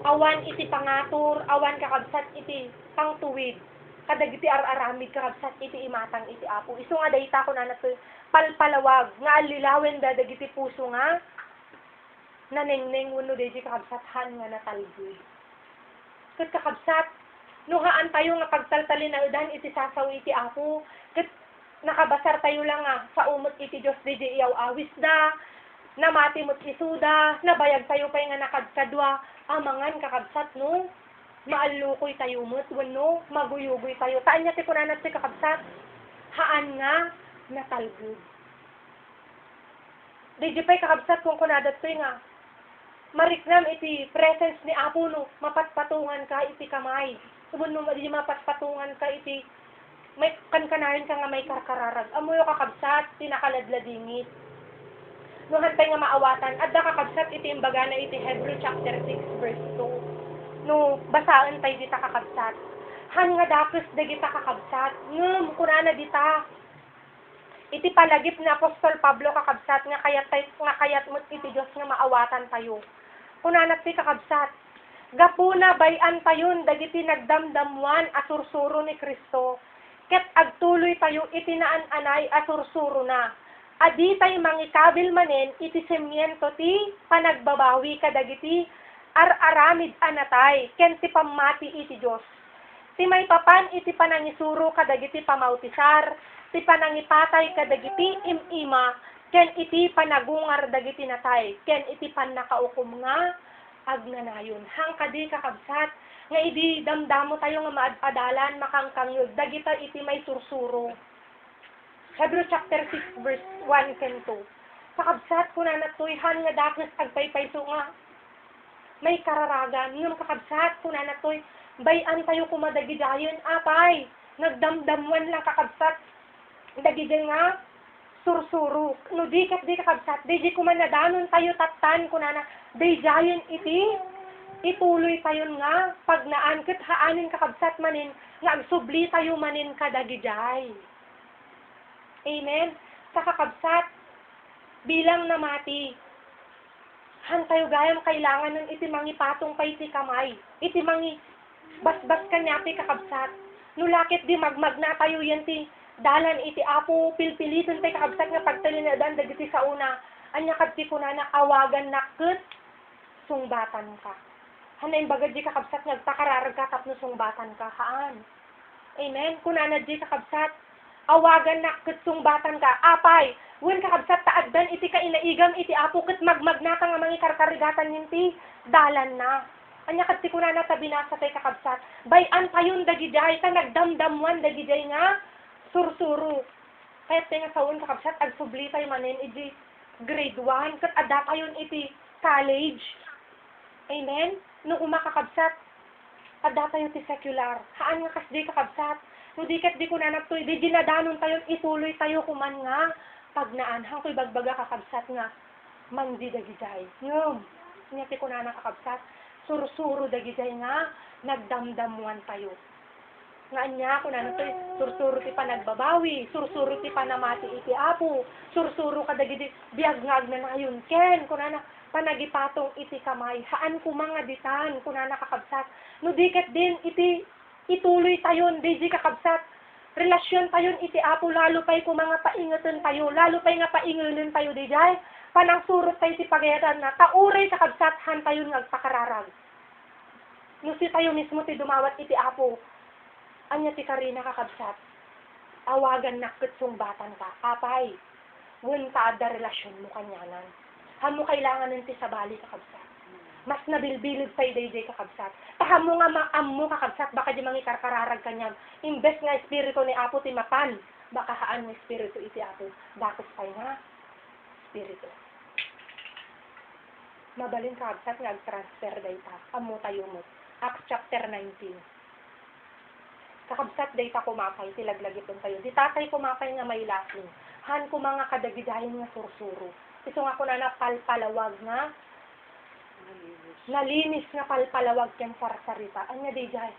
Speaker 5: Awan iti pangatur, awan kakabsat iti pangtuwid. Kadagiti araramid kakabsat iti imatang iti Apo. Isu nga dayta ko na nato palpalawag nga alilawen da dagiti puso nga nanengneng wenno deji kakabsat han nga natalgid. Ket kakabsat no haan tayo nga pagtaltalin na udan iti sasaw iti Apo. Ket nakabasar tayo lang nga sa umot iti Diyos di iyaw awis da, namati mo't isuda, nabayag tayo pa'y nga nakadkadwa, amangan kakabsat no, maalukoy tayo mo't, wano, maguyugoy tayo. Taan niya ti kunanat si kakabsat, haan nga natalgod. Di pa'y kakabsat kung kunadat to'y nga, mariknam iti presence ni Apo no, mapatpatungan ka iti kamay. Subon no, di mapatpatungan ka iti may kankanahin ka nga may karkararag. Amoy kakabsat, tinakaladladingit. Nuhan tayo nga maawatan. At kakabsat iti imbaga na iti Hebrew chapter 6 verse 2. no basaan tayo dita kakabsat. Han nga dakes dagita kakabsat. Ngem kunana dita. Iti palagip ni Apostol Pablo kakabsat nga kayat mo iti Dios nga maawatan tayo. Kunana ti kakabsat. Gapuna bayan tayon dagiti nagdamdamuan asursuro ni Kristo. Ket agtuloy tayo iti naan-anay asursuro na. Adi tayo mangikabil manen iti semyento ti panagbabawi kadagiti ar-aramid anatay ken ti pamati iti Dios. Ti may papan iti panangisuro kadagiti pamautisar, ti panangipatay kadagiti imima, ken iti panagungar dagiti natay, ken iti pannakaukom nga agnanayon. Hangkadi kakabsat nga idi damdamo tayo nga maadadalan makangkangyod dagita iti may sursuro. Hebrew chapter 6 verse 1 ken 2. Kakabsat kuna natuyhan nga dakes agpaypayso nga may kararagan ngem kakabsat kuna natoy bayan tayo kumadagidayon apay nagdamdamuan lang kakabsat dagiti nga sursuro no di kakabsat di kumanadanon tayo tatan kunana dayjayon iti ituloy tayo nga pagnaan ket haanin kakabsat manin nga agsubli tayo manin kadagijay. Amen. Sa kakabsat bilang namati han tayo gayam kailangan ng iti mangipatong pa iti kamay iti mangi basbas kanya ti kakabsat nulakit di magmag na tayo yan ti dalan iti apo pilpiliton tayo kakabsat nga pagtalinadan dagiti sa una anya kadti kunana awagan nakket sungbatan ka hanay bagad di kakabsat nagpakararag ka tapno sungbatan ka haan. Amen. Kunana di kakabsat awagan na sungbatan ka apay wen kakabsat taaddan iti kainaigam iti apo ket magmagnata nga mangikarkarigatan ninti dalan na anya kadti kunana ta binasa tay kakabsat bayan tayon dagijay ta nagdamdamuan dagijay nga sursuro ket nga sawon kakabsat agsubli tay manen iti grade 1 ket adda tayon iti college. Amen. No umakakabsat adda tayo ti secular haan nga kasdi kakabsat no diket di kunana toy di ginadanon tayo ituloy tayo kuman nga pagnaan hangkoy bagbaga kakabsat nga mandi dagijay ngem nya ti kunana kakabsat sursuro dagijay nga nagdamdamuan tayo nga anya kunana toy sursuro ti panagbabawi sursuro ti panamati iti apo sursuro kadagiti biag nga agnanayon ken kunana panagipatong iti kamay haan kumanga ditan kunana kakabsat no diket din iti ituloy tayon di kakabsat relasyon tayon iti apo lalo pay kung mga paingatan tayo lalo pay nga paingalan tayo di jay panang surot tayo ti pagayadan na tauray kakabsat han tayon ngagpakararag no si tayo mismo ti dumawat iti apo anya ti karina kakabsat awagan nakket sungbatan ka apay wen taadda relasyon mo kanyanan hamo kailangan ng ti sabali kakabsat mas nabilbilid sa day kakabsat. Tahamo nga maammo kakabsat, baka di mangi karkararag kanyang. Imbes nga espiritu ni Apo ti mapan, baka haan ng espiritu iti Apo. Bakit pa nga espiritu. Mabalin kakabsat nga ag-transfer dayta. Ammo tayo mo. Acts chapter 19. Kakabsat dayta kumapay, tilaglagipon tayo. Di tatay kumapay nga may lasing. Han ko mga kadagidahin nga sursuro. Iso nga ko na palpalawag nga nalinis nga palpalawag ken sarsarita. Anya di jay.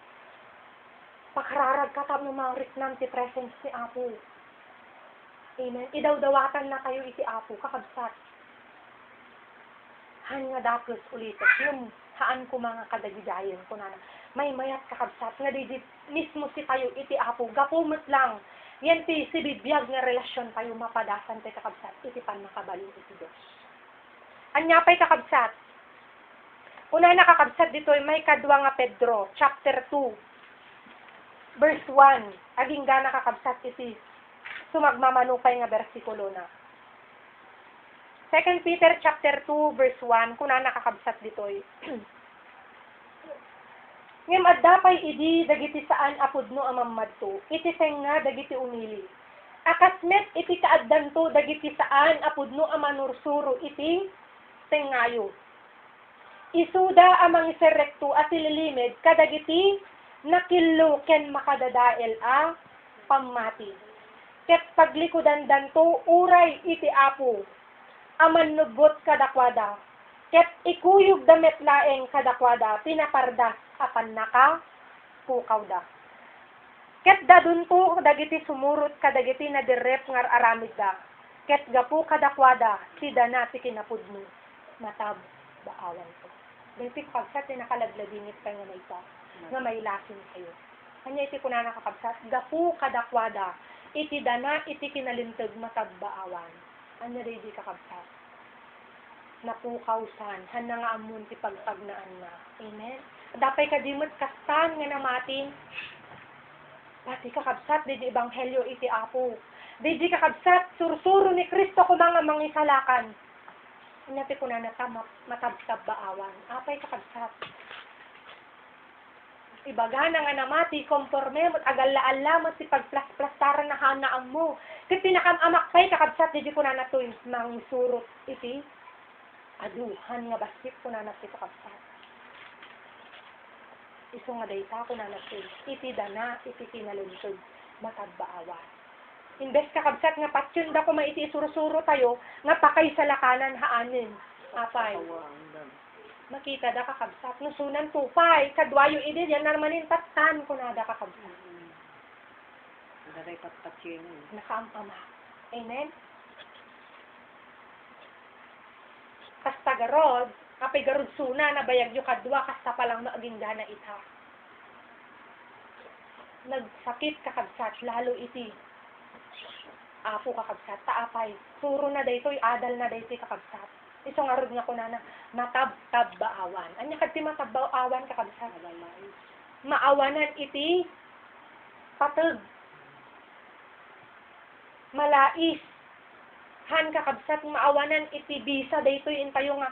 Speaker 5: Pakararag ka tam ng mga riknam ti presence ni Apo. Amen. Idawdawatan na kayo iti Apo, kakabsat. Han nga dakos ulitot. Yung haan ko mga kadagidayon ko na may mayat kakabsat. Nga di mismo si tayo iti Apo. Gapumot lang. Yan ti sibibiyag nga relasyon tayo mapadasan ti kakabsat. Iti pan makabalin iti Diyos. Anya pa'y kakabsat. Una nakakabsat dito ay may kadwa nga Pedro, chapter 2, verse 1. Aging ga nakakabsat iti sumagmamanupay nga bersikulo na. 2 Peter chapter 2, verse 1, kuna nakakabsat dito ay. Ngem adda pay idi dagiti saan apudno amammadto, iti tenga dagiti umili. Akasmet iti kaaddanto dagiti saan apudno amanursuro iti tengayo. Isuda amang iserekto at ililimid kadagiti nakillo ken makadadael a pamati. Ket paglikudan danto uray iti Apo aman nugbot kadakwada Ket ikuyog damit laeng kadakwada, pinapardas apan naka pukaw da. Ket dadun po dagiti sumurot kadagiti na direp ngar aramid da. Ket gapu kadakwada, sida na ti kinapudmo. Matab, baawan ko. Dahil kakabsat, nakalagladingit ka nga may ita, nga may lasin kayo. Kanya iti kuna nakakabsat, gapu kadakwada, iti dana, iti kinalintag, matab, baawan. Ano rin di kakabsat? Napukawsan, hana nga amun ti pagpagnaan na. Amen? Dapay ka dimot kastan nga namatin, pati kakabsat, di ebanghelyo iti apo. Di kakabsat, sursuro ni Kristo ko mga mangisalakan. Nati ko na matabsab baawan. Apay kakabsat. Ibaga na nga namati, konforme, agala-ala, ti pagplas-plastaran na hanaang mo. Kaya pinakamamakpay kakabsat, di ko na natoy mangsurot iti. Aduhan nga basit ko na nati kakabsat. Iso nga dayta ko na natoy. Iti dana, iti kinalunsod, matabbaawan. Imbes kakabsat nga patsyon da ko maiti isuro-suro tayo, nga pakay sa lakanan haanin. Apay. Makita da kakabsat. Nusunan tupay. Kadwayo idin. Yan narmanin tatan ko na da kakabsat.
Speaker 4: Daray patpatsyon.
Speaker 5: Nakaamama. Amen? Kasta garod, apay garod suna, nabayag yung kadwa, kasta palang maaging gana ita. Nagsakit kakabsat, lalo iti. Apo kakabsat, taapay. Suro na daytoy, adal na daytoy kakabsat. Isong arod nga ko na matab-tab baawan. Anya kadti matab-baawan kakabsat. Maawanan iti patag. Malais. Han kakabsat maawanan iti bisa daytoy intayo nga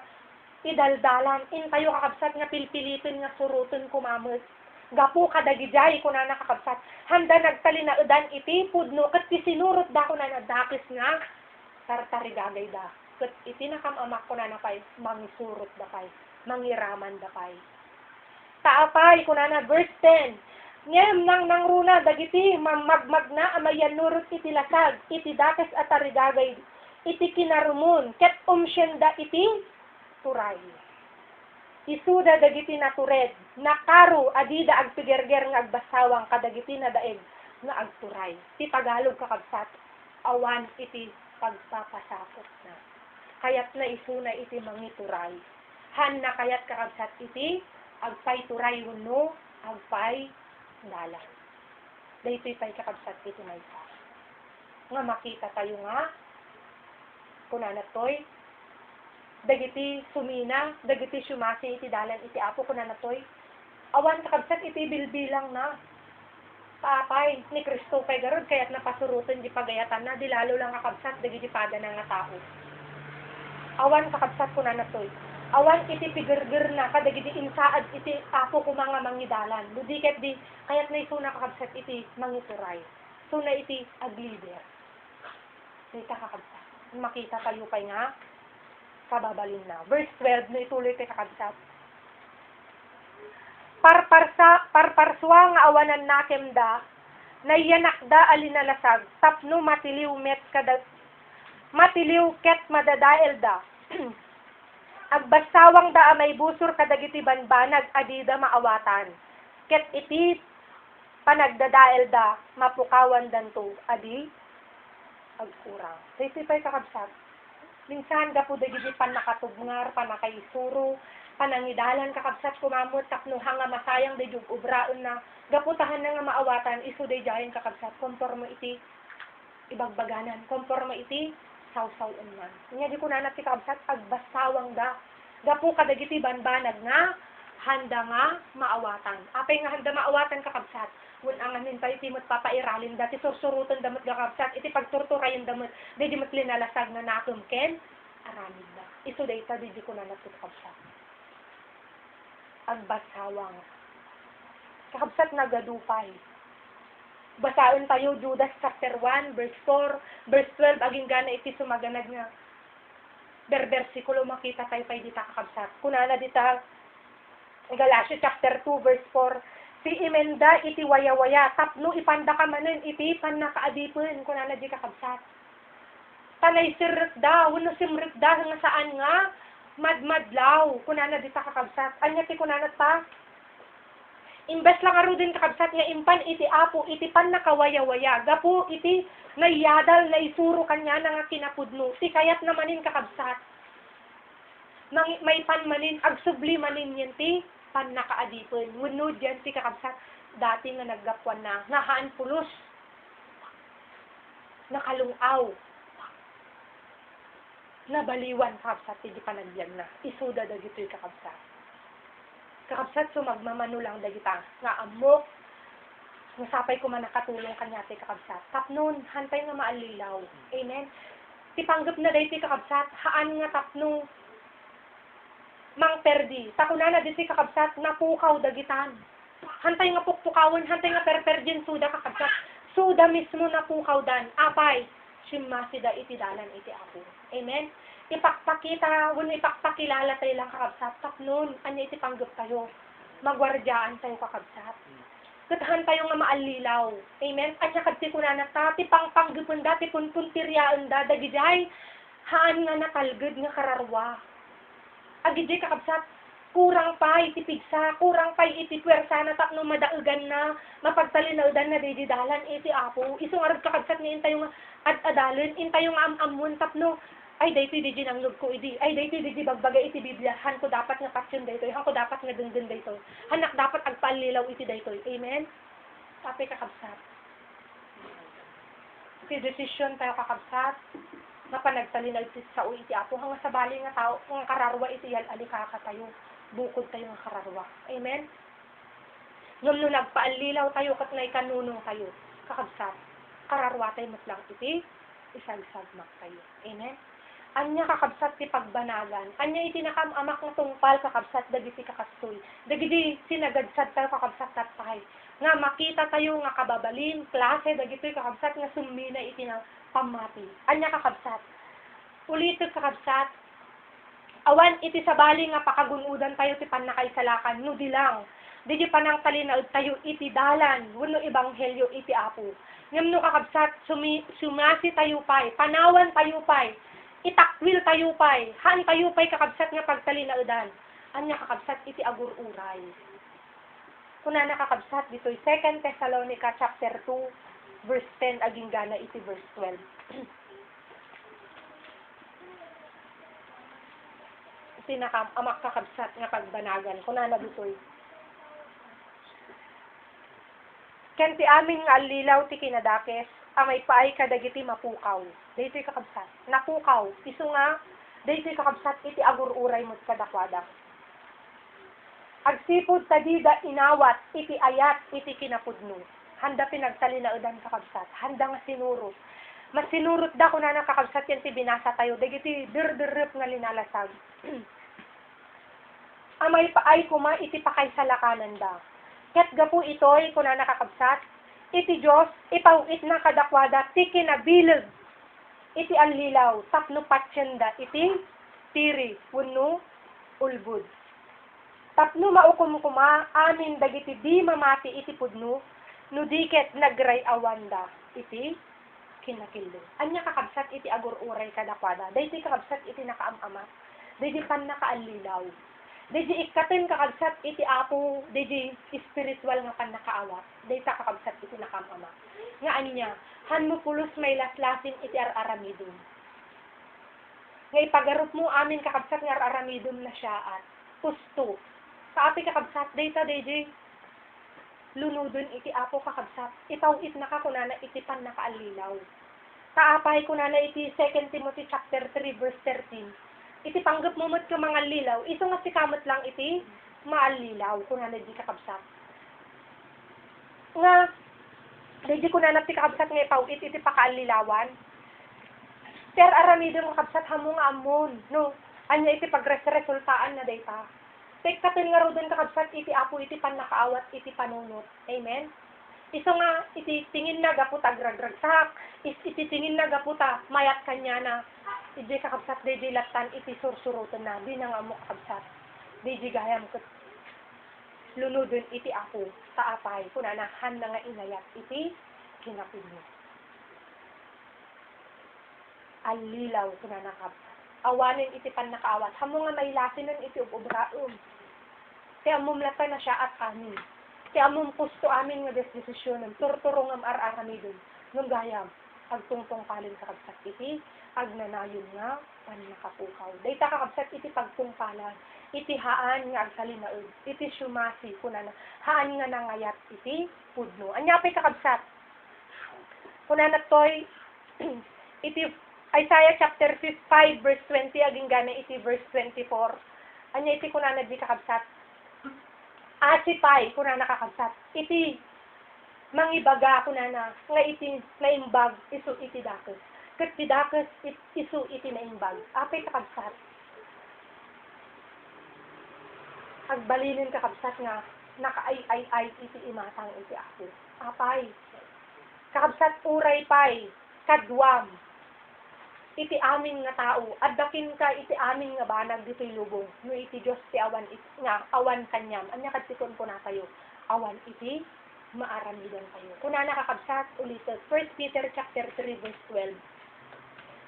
Speaker 5: idaldalan. Intayo kakabsat nga pilpilitin nga surutun kumamot. Gapu kadagijay ko na nakakabsat. Handa nagtali na udan iti pudno kat ti sinurot da ko na nadakis nga tartarigagay da. Kat iti nakamamak ko na napay mangisurot da pay. Mangiraman da pay. Taapay ko na verse 10. Ngem nang runa dagiti magmag na amayan nurot iti lasag iti dakis at tarigagay iti kinarumun ket umsyenda iti turay. Isuda dagiti natured, nakaru adida agpigerger nga agbasawang kadagiti na daeg nga agturay. Ti Tagalog kakabsat, awan iti pagpapasakot na. Kayat na isuna iti mangituray. Han na kayat kakabsat iti agpay turay wenno agpay dalan. Daytoy pay kakabsat iti maysa. Nga makita tayo nga kunanatoy dagiti sumina, dagiti sumasi iti dalan iti apo ko na natoy. Awan kakabsat iti bilbilang na. Paapay ni Kristo kay garod kaya't napasurutan di pagayatan na, di lalo lang kakabsat dagiti pada na nga tao. Awan kakabsat ko na natoy. Awan iti pigirgir na kadagiti insaad iti apo ko mga mangidalan. Ludiket di kaya't na isuna kakabsat iti mangituray. Suna iti aglider. Dita kakabsat. Makita tayo kay nga kababalin na. Verse 12, no ituloy kay kakabsat. Parparswa nga awanan nakem da, naiyanak da alinalasag, tapno matiliw ket madadael da. Agbasawang da amay busur kadagiti banbanag adida maawatan. Ket iti panagdadael da, mapukawan danto, adi agkurang. Sisipay kakabsat. Minsan gapu dagiti panakatubngar, panakaisuro, panangidalan kakabsat kumamot tapnuha nga masayang dayjug ubraon na gaputahan na nga maawatan isu dayjayen kakabsat konforme iti ibagbaganan, konforme iti sawsawan man. Nya di ko na ti kakabsat agbasawang da. Gapu kadagiti banbanag nga handa nga maawatan. Apay nga handa maawatan kakabsat. Wen anganin tayo iti papairalin dati sursurutan damot kakabsat iti pagturturayan damot di mat linalasag na nakumken aramid da. Isu dayta di ko na kakabsat. Agbasawang. Kakabsat nagadupay. Basaon tayo Judas chapter 1, verse 4, verse 12, aging gana iti sumaganag nga. Bersikulo makita tayo pay dita kakabsat. Kunana dita Galatia chapter 2, verse 4, si imenda iti waya-waya, tapno ipanda ka manen iti panakaadipon, kunana di kakabsat. Tanay sirrit da, wano simrit da, nga saan nga, madmadlaw, kunana di ta kakabsat. Anya ti kunana ta? Imbes lang aro din kakabsat nga impan iti apo, iti pan nakawaya-waya. Gapo iti nayadal na isuro kanya na nga kinapudno. Si kayat namanin kakabsat. May pan manin, agsubli manin yan ti pan nakaadipon. Wunod yan ti kakabsat. Dati nga naggapwan na, ngahaan pulos. Nakalungaw. Nabaliwan kakabsat, hindi panagyan na. Isuda dagito'y kakabsat. Kakabsat, sumagmamano lang dagita. Nga amok, nasapay ko man nakatulong kanya ti kakabsat. Tapnon, hantay nga maalilaw. Amen? Tipanggap na dahi ti kakabsat, haan nga tapno, mang perdi. Takuna na di ti kakabsat, napukaw dagitan. Hantay nga pukpukawan, hantay nga perperdin suda kakabsat. Suda mismo napukaw dan. Apay, simasida iti dalan iti ako. Amen? Ipakpakita, wala ipakpakilala tayo lang kakabsat. Tapnon, anya iti panggap tayo. Magwardyaan tayo kakabsat. Katahan tayo nga maalilaw. Amen? Anya kadti ko na nata, tipang panggapon da, tipun puntiryaan da, dagijay, haan nga nakalgad nga kararwa. Agijay kakabsat, kurang pa iti pigsa, kurang pa iti puwersa na tapno madaugan na, mapagtalinaudan na dididalan iti apo. Isong arag kakabsat nga intayo nga ad-adalin, intayo nga am-amun tapno, ay daytoy di ginanglog ko idi, ay daytoy di bagbaga iti Biblia, han ko dapat nga pasyon daytoy, han ko dapat nga dungdun daytoy, hanak dapat agpaalilaw iti daytoy. Amen? Tapi kakabsat. Iti desisyon tayo kakabsat, nga panagtalinaw iti sa iti apo, hanga sa bali nga tao, nga kararwa iti alikaka tayo, bukod tayo nga kararwa. Amen? Ngam no nagpaalilaw tayo, kat nga ikanunong tayo, kakabsat, kararwa tayo matlang iti, isag-sagmak tayo. Amen? Anya kakabsat ti pagbanagan. Anya iti nakamamak nga tungpal kakabsat dagiti kakastoy. Dagiti sinagadsat tayo kakabsat tatay. Nga makita tayo nga kababalin, klase dagiti kakabsat nga sumina iti na pamati. Anya kakabsat. Ulitot kakabsat. Awan iti sabali nga pakagunudan tayo ti panakaisalakan. No di lang. Di panang talinaod tayo iti dalan. Wano ebanghelyo iti apo. Ngam no kakabsat, sumasi tayo pa'y. Panawan tayo pa'y. Itakwil tayo pa'y, haan tayo pa'y kakabsat nga pagtalinaudan. Anya kakabsat iti agur-uray. Kuna nakakabsat dito'y 2 Thessalonica chapter 2, verse 10, aging gana iti verse 12. Iti amak kakabsat nga pagbanagan. Kuna na dito'y. Ken ti amin nga alilaw ti kinadakes, amay paay kadagiti mapukaw. Daytoy kakabsat. Napukaw. Isu nga, daytoy kakabsat iti agur-uray mo't kadakwadak. Agsipod tadida inawat iti ayat iti kinapudno. Handa pinagtalinaudan kakabsat. Handa nga sinurot. Mas sinurot da ko na nakakabsat yan ti binasa tayo. Dagiti dir-dirrep nga linalasag. Amay paay kuma iti pakaysalakanan da. Ket gapu itoy kuna nakakabsat. Iti Diyos, ipawit na kadakwada, ti kinabilag, iti anlilaw, tapno patsyenda, iti tiri, wano, ulbud. Tapno maukumukuma, amin dagiti di mamati iti pudno, nudiket nagray awanda, iti kinakildo. Anya kakabsat iti agur-uray kadakwada, dayti kakabsat iti nakaamama, dayti pan nakaanlilaw. Deji ikatin kakabsat iti apo, deji spiritual nga pan nakaawat. Deji kakabsat iti nakamama. Nga anya, han mo pulos may laslasin iti ar-aramidum. Nga ipagarup mo amin kakabsat nga ar-aramidum na siyaat. Pusto. Kaapi kakabsat, deji lunudon iti apo kakabsat. Ipawit na ka kunana iti pan nakaalilaw. Kaapay kunana iti 2 Timothy chapter 3 verse 13. Iti panggap mo mat ka mga lilaw, ito nga si kamot lang iti maalilaw, kung na di kakabsat. Nga, di ko na ti kakabsat nga ipawit iti pakaalilawan. Ter aramidon kakabsat hamong amon, no? Anya iti pagresultaan na data. Tek katil nga rodon kakabsat iti apo iti pan nakaawat iti panunot. Amen? Iso nga, iti tingin na gaputa agragragsak, iti tingin na gaputa mayat kanya na, iti kakabsat, di latan, iti sursurutan na, di nang amok kakabsat, di gayam kat lunudon iti ako, taapay, kunanahan na nga inayat, iti kinapin mo. Alilaw, kunanakabsat. awanin iti panakaawat. Hamo nga may lasinan iti ubraom. Ti amom lata na siya at amin. Ti amom pusto amin nga desisyonan. Turturo ngam ar-aramidon. Ngam gayam. Agtungtong palin kakabsat iti. Agnanayon nga panakapukaw. Dayta kakabsat iti pagtungpalan. Iti haan nga agsalinaod. Iti syumasi kunana. Haan nga nangayat iti pudno. Anyapay kakabsat. Kunana toy iti Isaiah chapter 5 verse 20 aging gana iti verse 24. Anya iti kunana di kakabsat. Asipay kunana kakabsat. Iti mangibaga kunana nga iti naimbag isu iti dakes. Ket ti dakes isu iti naimbag. Apay kakabsat. Agbalinin kakabsat nga nakaay-ay-ay iti imatang iti ako. Apay. Kakabsat uray pay. Kadwam. Iti amin nga tao, addakin ka iti amin nga banag dito'y lubong, no iti Diyos ti awan nga awan kanyam, anya kadtikon ko na kayo, awan iti maaramidan kayo. Kuna nakakabsat ulitin, 1 Peter chapter 3 verse 12,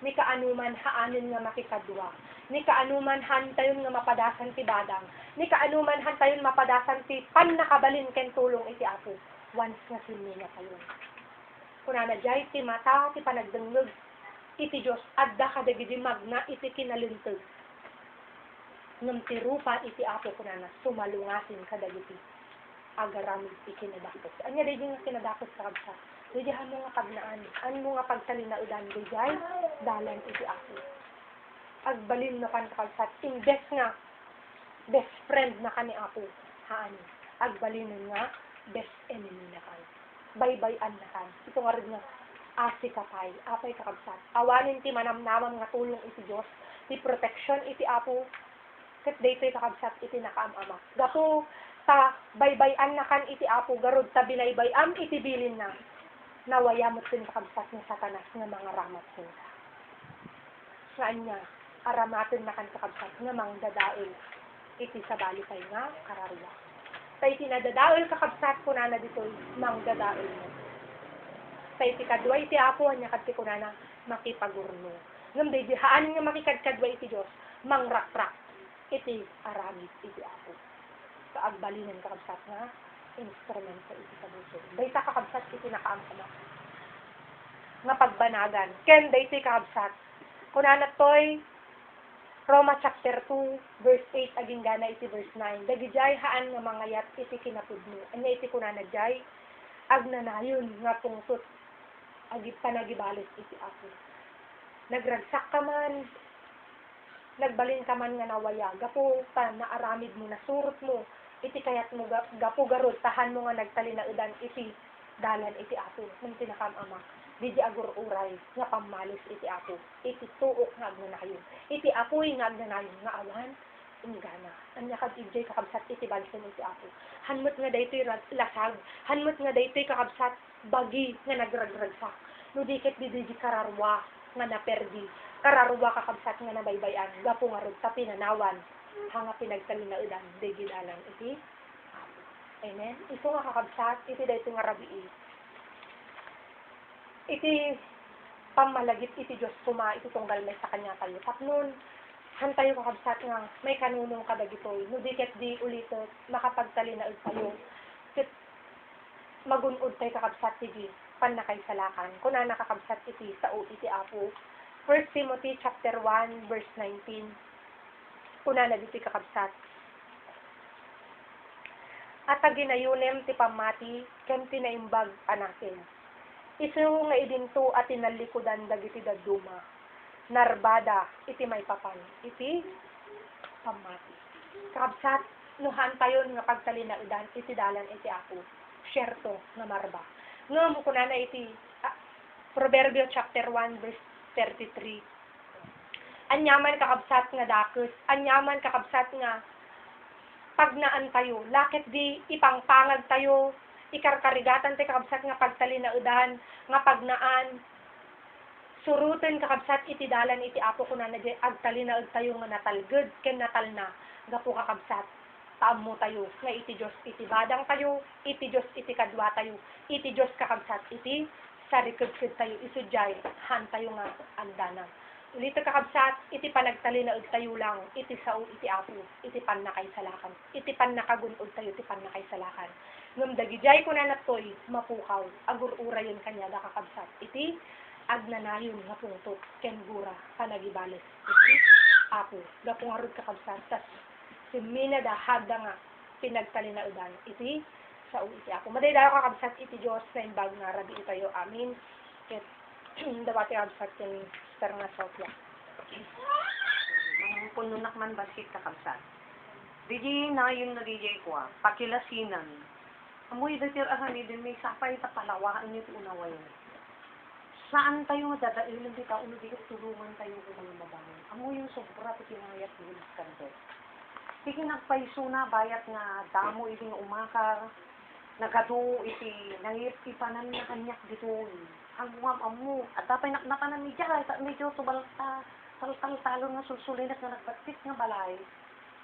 Speaker 5: ni kaanuman haanin nga makikadwa, ni kaanuman hantayon nga mapadasan ti badang, ni kaanuman hantayon mapadasan ti pannakabalin ken tulong iti apo, once nga sinmi nga kayo. Kuna na jay ti mata, ti panagdengeg, iti Diyos, adda kadagidi magna iti kinalintag. Ngam ti rupa iti apo kunana, sumalungasin kadagidi. Agaramid iti kinadakos. Anya day nga kinadakos kakabsat. Didihan mo nga pagnaan. Ano mo nga pagsalinaudan, dijay, dalan iti apo. Agbalin na pan kakabsat. Imbes nga, best friend na ka ni apo. Haan. Agbalin nga, best enemy na ka. Baybayan na ka. Ito nga rin nga, asi kapay, apay kakabsat. Awanin ti manamnamam nga tulong iti Diyos, ti protection iti apo, ket daytoy kakabsat iti nakaamama. Gapo ta baybayan na kan iti apo, garod ta binaybayam iti bilin na. Nawayamot din kakabsat ng Satanas nga mga ramat sinta. Nga anya, aramatin na kan kakabsat nga mangdadaol iti sabali kay nga kararwa. Tay tinadadaol kakabsat kunana ditoy mangdadaol mo. Sa iti kadwa iti apo, anya kadti kunana makipagurno. Ngam day haan nga makikadkadwa iti Diyos, mangrakrak iti aramid iti apo. Sa agbalinan kakabsat nga, instrument sa iti kabusog. Day ta kakabsat iti nakaamama. Nga pagbanagan. Ken day iti kakabsat. Kunana toy, Roma chapter 2, verse 8, aging gana iti verse 9. Dagijay haan nga mangayat iti kinapudno. Anya iti kunana jay, agnanayon nga tungtut agit panagibalis iti apo. Nagragsak ka man, nagbalin ka man nga nawaya, gapo ta naaramid mo, nasurot mo, iti kayat mo, gapo garod, tahan mo nga nagtalinaudan iti dalan iti apo, nang tinakamama, di agur uray, nga pamalis iti apo, iti tuok nga agnanayon, iti apoy nga agnanayon, nga awan, ingana. Anya kad ijay kakabsat iti balsen iti apo. Hanmot nga daytoy lasag, hanmot nga daytoy kakabsat bagi nga nagragragsak. No dikit di kararwa nga naperdi. Kararwa kakabsat nga nabaybayan. Gapo nga rod sa pinanawan. Hanga pinagtalinaudan, degidalan iti apo. Amen? Ito nga kakabsat, iti daytoy nga rabii. Iti pamalagit iti Diyos kuma, iti tunggal may sa kanya kayo. Tapnon, hantayo kakabsat nga may kanunong kadagitoy. No diket di ulitot, makapagtalinaod tayo. Magunod tayo kakabsat iti panakaysalakan. Kuna nakakabsat iti sao iti apo. 1 Timothy chapter 1 verse 19. Kuna na diti kakabsat. At ginayunem ti pamati ken tinaimbag anaken. Isu nga idinto at tinalikudan dagiti daduma. Narbada iti may papan iti pamati. Kakabsat nuhan tayon nga pagtalinaudan iti dalan iti apo. Syerto nga marba. Nga mo kunana iti Proverbio chapter 1 verse 33. Anyaman kakabsat nga dakes, anyaman kakabsat nga pagnaan tayo, lakit di ipangpangag tayo, ikarkarigatan tayo kakabsat nga pagtalinaudan, nga pagnaan, surutin kakabsat iti dalan iti apo kunana di agtalinaud tayo nga natalged ken natalna, gapo kakabsat taammo tayo, nga iti Diyos iti badang tayo, iti Diyos iti kadwa tayo, iti Diyos kakabsat iti sarikudkid tayo, isudjay, han tayo nga agdanang. Ulito kakabsat, iti panagtalinaod tayo lang, iti sao, iti apo, iti pan na kay salakan. Iti pan nakagunod tayo, iti pan na kay salakan. Ngam dagijay ko na natoy, mapukaw, agurura yun kanya da kakabsat. Iti agnanayon nga pungtot, ken gura, panagibales. Iti apo, gapungarod kakabsat, tas simina da hada nga pinagtalinaodan. Iti sao, iti apo. Maday dayo kakabsat, iti Diyos na imbag nga rabi tayo, amin. Ket dawati kakabsat ken Star nga Sofia.
Speaker 4: Ang pununak man basit kakabsat. DJ na yun na DJ ko pakilasinan. Amoy datir ahani din may sapay ta palawaan niyo unawayo. Saan tayo dadailan di uno di tulungan tayo kung mga mabangon. Amoy yung sobra ti kinayat bulis kanto. Sige nagpaisuna bayat nga damo iting umakar. Nagadu iti nangit ipanan na kanyak dito. Ang amu at tapay naknapanan ni Jara sa medyo subalta tal-tal-talo nga sulsulinak nga nagbatit nga balay.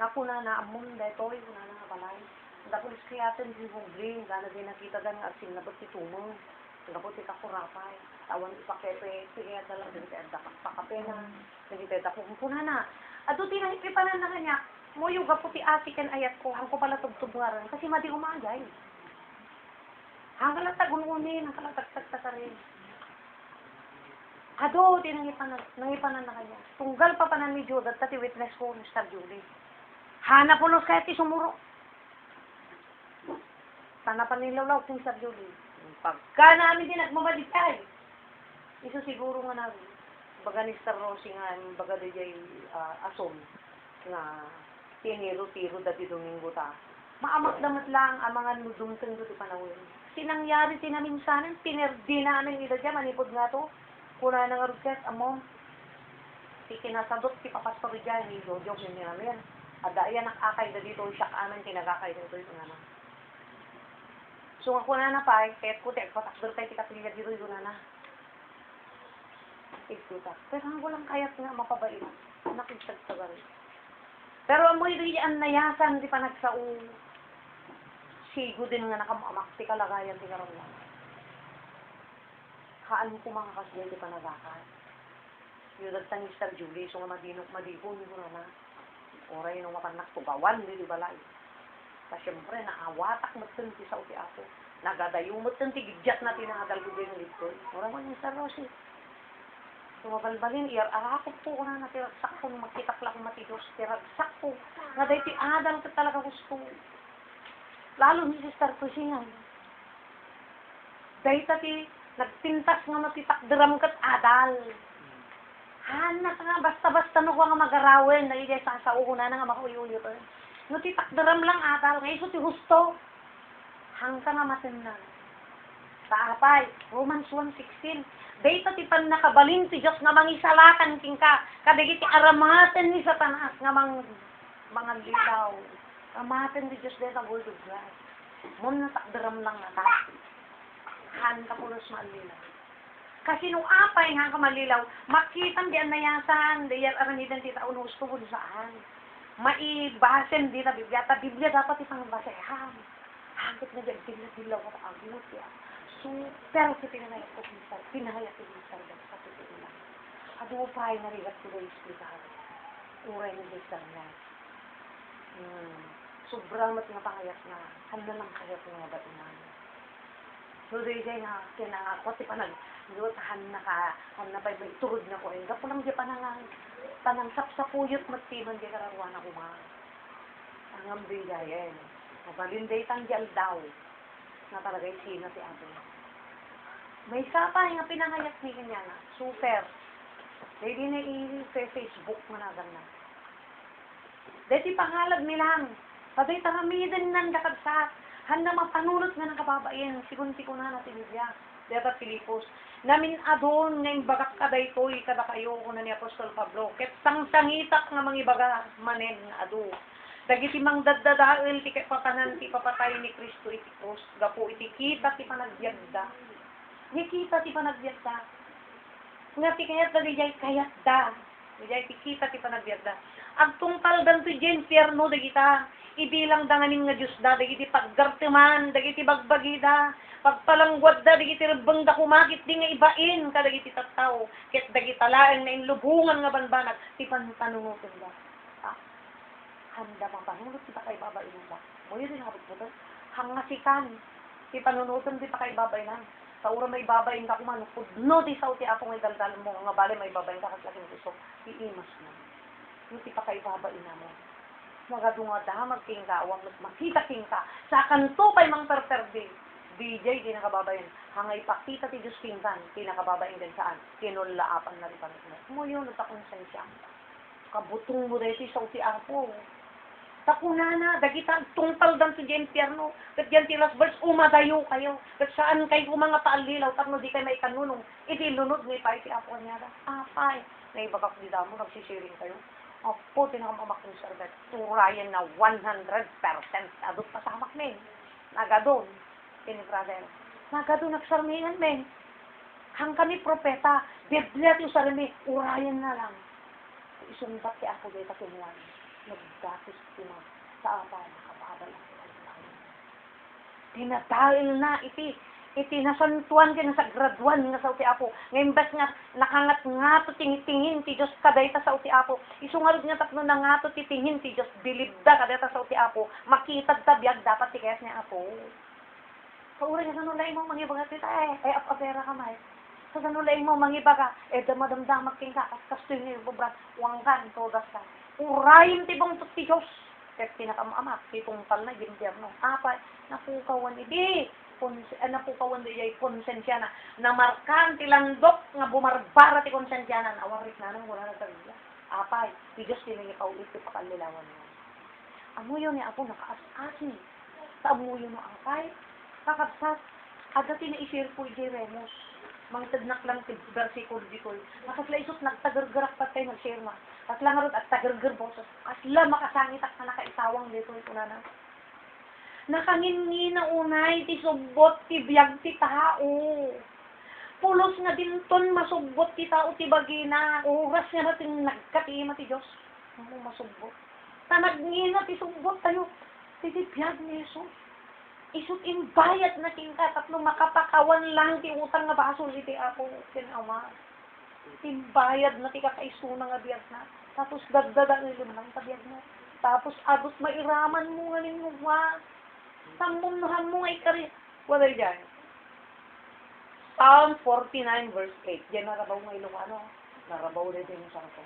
Speaker 4: Nakuna na amon detoy kuna na nga balay. Dapat iskriyaten di mong green dana din nakita dan nga asin nabot ti tumong. Nabot ti kakurapay. Awan ipakepe kaya dalang din ti adda pakapena. Hindi tayo kuna na. Ado tinang ipanan na kanya. Moyo gapo ti atiken ayat ko hangko pala tugtugaran kasi madi umagay. Hanggang tagununin, hanggang tagtagtagarin. Ado, di nangipanan na kanya. Tunggal pa panan ni Jude at tati witness ko ni Star Julie. Hanap ulos kaya ti sumuro. Tanapan ni Lawlaw ni Star Julie. Pagka namin din nagmamalikay. Iso siguro nga namin. Baga ni Star Rosie nga, baga di jay asom nga tiniro-tiro dati Domingo ta. Maamat-damat lang ang mga nudumteng do ti panawin. Sinangyari tinaminsanan, pinerdi namin ila dyan, manipod nga to. Kuna na nga rugket, among, kinasabot, papastor dyan, ni Jojo, ni namin. Ada yan, nakakay na dito, siya amin, kinagakay na ito, ito nga na. So, nga kuna na pa, kahit ko, patakdor tayo, tikatiliga dito, ito na. Ikuta. Pero ang walang kayat nga, mapabait. Nakigsag sa bari. Pero amoy rin yan nayasan, di pa nagsao. Sigo din nga nakamamak, ti kalagayan, ti karamlan. Kaan ko mga kasya, di pa nagakan. Yung dagtang ni Star Julie, so nga madipon, yun na. Oray nung mapanak tugawan, di balay. Kasi syempre, naawatak magtanti sa uti ako. Nagadayumot tanti, gigyat na tinangadal ko din dito. Oray mo ni Star Rosie. Sumabalbalin, iarahakot po ko na natiragsak ko, magkitakla ko matidos, tiragsak ko. Nga dahi ti adal ka talaga gusto. Lalo ni Sister Tusingan. Dahi ti nagpintas nga matitakdiram kat adal. Hanak nga, basta-basta no ko nga magarawin, nalilay sa una na nga makuyuyo ko. No titakdiram lang adal, ngayon so ti gusto. Hangka nga matinan. Sa apay, Romans 1:16. Data ti pan nakabalin ti Diyos nga mangisalakan king ka. Kadagiti aramaten ni Satanas nga mga lilaw. Aramaten ti Diyos data word of God. Mom na takdaram lang na ta. Han ka pulos maalilaw. Kasi nung apay nga ka malilaw, makitan di anayasan, di aranidan ti taon gusto ko saan. Maibasen di na Biblia. Ta Biblia dapat itang basehan. Hanggat na dyan, dilaw ka ta agut ya. Pero si pinahayat ko minsan, pinahayat ko minsan sa totoo lang. Ado pa ay narigat ko na explicar. Uray ng Diyos na. Sobrang mat nga pangayat na, handa lang kayat nga ba inan. So, dahil na, kinangako, ti panag, han na pa, may turod na ko, gapo lang di panang sapsapuyot magtiman di kararuan ako mga. Ang ambi gayen. Mabalinday tanggal daw. Na talaga yung sino si Ate. May sapay nga pinangayat ni kanya na. Super. Dahil na i-Facebook mo na ganda. Dahil pangalag nilang. Paday taramidan ng kakabsat. Handa mapanulot nga ng kababayan. Sigunti ko na natin niya. Dahil Pilipos. Namin adon nga yung bagak kaday to'y kada kayo ko na ni Apostol Pablo. Ket sang-sangitak nga mga ibaga manen nga ado. Dagiti mang daddadael ti papanan ti papatay ni Kristo iti krus gapo iti kita ti panagbiagda. Ni kita ti panagbiagda. Nga ti kayat da dijay kayat da.
Speaker 5: Dijay tikita ti panagbiagda. Agtungpal danto di infierno dagita. Ibilang danganin nga Diyos da, dagiti paggartiman, dagiti bagbagida, pagpalangwad da, dagiti rebeng da kumakit, di nga ibain ka dagiti tattao, ket dagiti laeng na inlubungan nga banbanag, ti panunutun da. Handa pang panunut, di pa kay babain da. Mo yun din habot mo doon. Hangasikan, ti panunutun, di pa kay babain na. Sa ura may babain ka kumanukod, no, di sa uti ako may daldal mo, nga bali may babain ka kaslaking gusto, iimas mo. Hindi pa kay babain na mo. Magadunga magtingka, huwag makita tingka. Sa kanto pa'y mang perperdi. DJ, di nakababayan. Hangay pakita ti Diyos tingkan, di nakababayan din saan. Kinulaapan na rin kami. Mo yun, nagkakonsensya. Kabutong mo dito sa uti ako. Takuna na, dagita, tungtal dan sa dyan pierno. Kat dyan ti last verse, umadayo kayo. Kat saan kayo mga paalilaw, tapno di kayo may kanunong. Iti lunod ni pa, iti ako niya. Apay, naibagak di damo, nagsisiring kayo. Opo, tinakamak ng servet. Turayan na 100%. Adot pasamak men. Nagadon. Kini brother. Nagadon nagsarmingan men. Hang kami propeta. Biblia yung sarili. Urayan na lang. Isumbat ki ako dito kinuwan. Nagdatis tina. Sa apa. Nakababal ako. Tinadahil na iti nasantuan ka na sa graduan nga sa uti apo. Ngayon bas nga nakangat nga to tingin ti Diyos kadayta sa uti apo. Isungarod nga tatlo na nga to titingin ti Diyos bilibda kadayta sa uti apo. Makitag tabiyag dapat ti kayas niya apo. Kaura nga sanulay mo mangibaga tita ay apapera ka may. Sa sanulay mo mangibaga damadamdamak king ka kastoy nga ibubrat wangkan todas ka. Urayin ti bang ti Diyos. Kaya pinakamamak titungpal na gimbierno. Apa napukawan idi. Napukawan di ay konsensya na namarkan tilandok nga bumarbara ti konsensya na awarik na nang wala na talaga. Apay, ti Diyos tiningi paulit ti pakalilawan mo. Amuyo ni ako nakaas-asin. Sa amuyo no angkay, kakabsat, ada tinaisir po di Remus. Mangtadnak lang ti versikulo di ko. Nakasla isot nagtagargarak pat kayo nag-share na. Kasla nga ron at tagargar boses. Kasla makasangit ak na nakaisawang dito ito na. Nakangin na unay, ti subbot, ti biyag, ti tao. Pulos nga dinton, masubbot ti tao, ti bagina. Oras nga natin nagkatima ti Diyos. Ano masubbot? Tanagngina, ti subbot tayo. Ti biyag ni Jesus. Isut imbayat na tingka, tatlo makapakawan lang ti utang nga baso, ti ako, tinama. Imbayad na ti kakaisuna nga biyag na. Tapos dagdaga ng lang tabiyag na. Tapos agos mairaman mo nga nin mo, Samumnuhan mo ngay kari. Wala dyan. Psalm 49 verse 8. Diyan narabaw nga Ilocano. Narabaw rin yung sarko.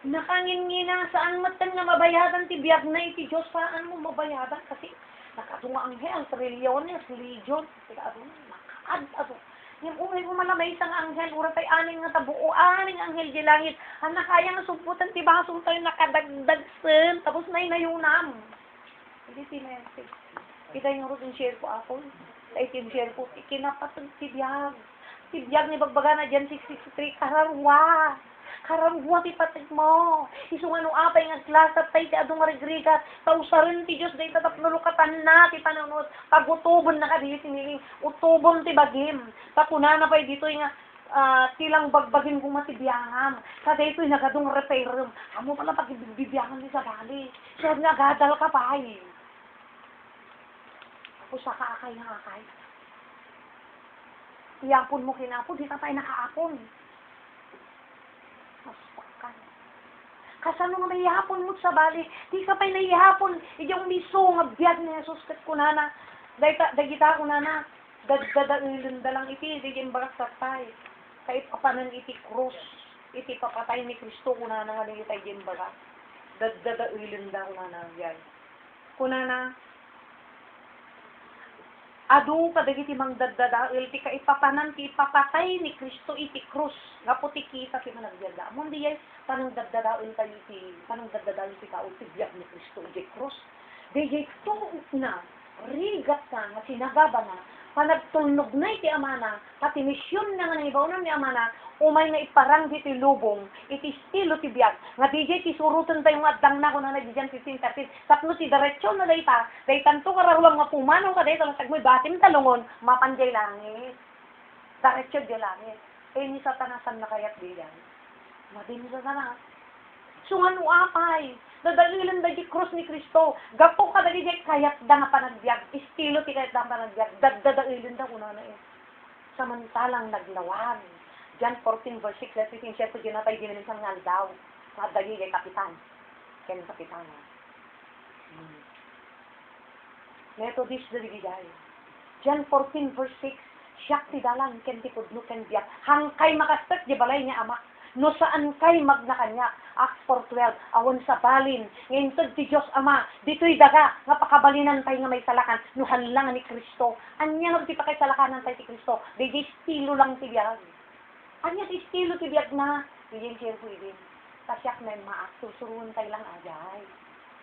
Speaker 5: Nakangin-ngina saan matan nga mabayadan ti biyag na iti Diyos. Saan mo mabayadan? Kasi nakatunga anghel, trilyones, legion. Nakaad. Yung unay mo malamay isang anghel. Ura tayo aning nga tabuo. Aning anghel di langit. Ang nakaya nga sumputan ti basong tayo nakadagdagsan. Tapos na inayunam. Hindi sinensig. Kita yung root share ko ako. Ay share ko. Kinapatag tibiyag. Tibiyag ni bagbaga na dyan 663. Kararwa. Kararwa ti patag mo. Isung ano apay nga klasa tay ti adong marigrigat. Tausarin ti Diyos day tatap nulukatan na ti panunod. Pagutubon na ka di siniling. Utubon ti bagim. Pakuna na pa dito nga tilang bagbagin kong matibiyangam. Kada ito'y nagadong repair. Amo pala pag-ibibiyangan di sa bali. Siya nagadal ka pa Usa ka akay na akay. Iyapon mo kinapon, di ka tayo nakaapon. Maspakan. Kasano nga may ihapon mo sa bali, di ka pa'y naihapon. Iyong miso nga biyag ni Jesus kat kunana. Dagita kunana. Dagdada lang iti, di yung barak sartay. Kahit kapanan iti krus. Iti papatay ni Kristo kunana nga di tayo yung barak. Dagdada kunana. Yan. Kunana. Adu kadagiti mang daddadail ti kaipapanan ti ipapatay ni Kristo iti krus nga puti kita ti managbiada. Amon di ay panang daddadail tayo ti tao ti biag ni Kristo iti krus. Di tuog na rigat ka nga sinagaba na panagtulnog na iti amana pati misyon na nga nangibawnan ni amana umay nga iparang iti lubong iti estilo ti biag nga DJ ti surutan tayo nga adang na ko na nagdijan ti sintasin tapno ti diretsyon na dayta daytanto kararuang nga pumanaw ka dayta tagmoy batim talungon mapanjay langit diretsyon di langit ni satanasan na kayat diyan madin sa sana Sungan uapay. Dadalilan da di krus ni Kristo. Gapo ka dali di kayat da nga panagbiag. Estilo ti kayat da nga panagbiag. Dadalilan da kuna na eh. Samantalang naglawag. John 14 verse 6. Let's see, siya po ginatay din isang nga daw. Nga dali di kapitan. Ken kapitan. Methodist dali di dahil. John 14 verse 6. Siyak ti dalang ken ti pudno ken biyak. Hangkay makastat di balay niya ama. No saan kay magna kanya. Acts 4:12, awan sa balin, ngayon ti Diyos Ama, dito'y daga, nga pakabalinan tayo nga may salakan, no hanlang ni Kristo. Anya nga ti pakay salakanan tayo ti Kristo, di estilo lang ti biyag. Anya ti estilo ti biyag na, di share ko din. Tasyak na yung maak, susuruan tayo lang ajay.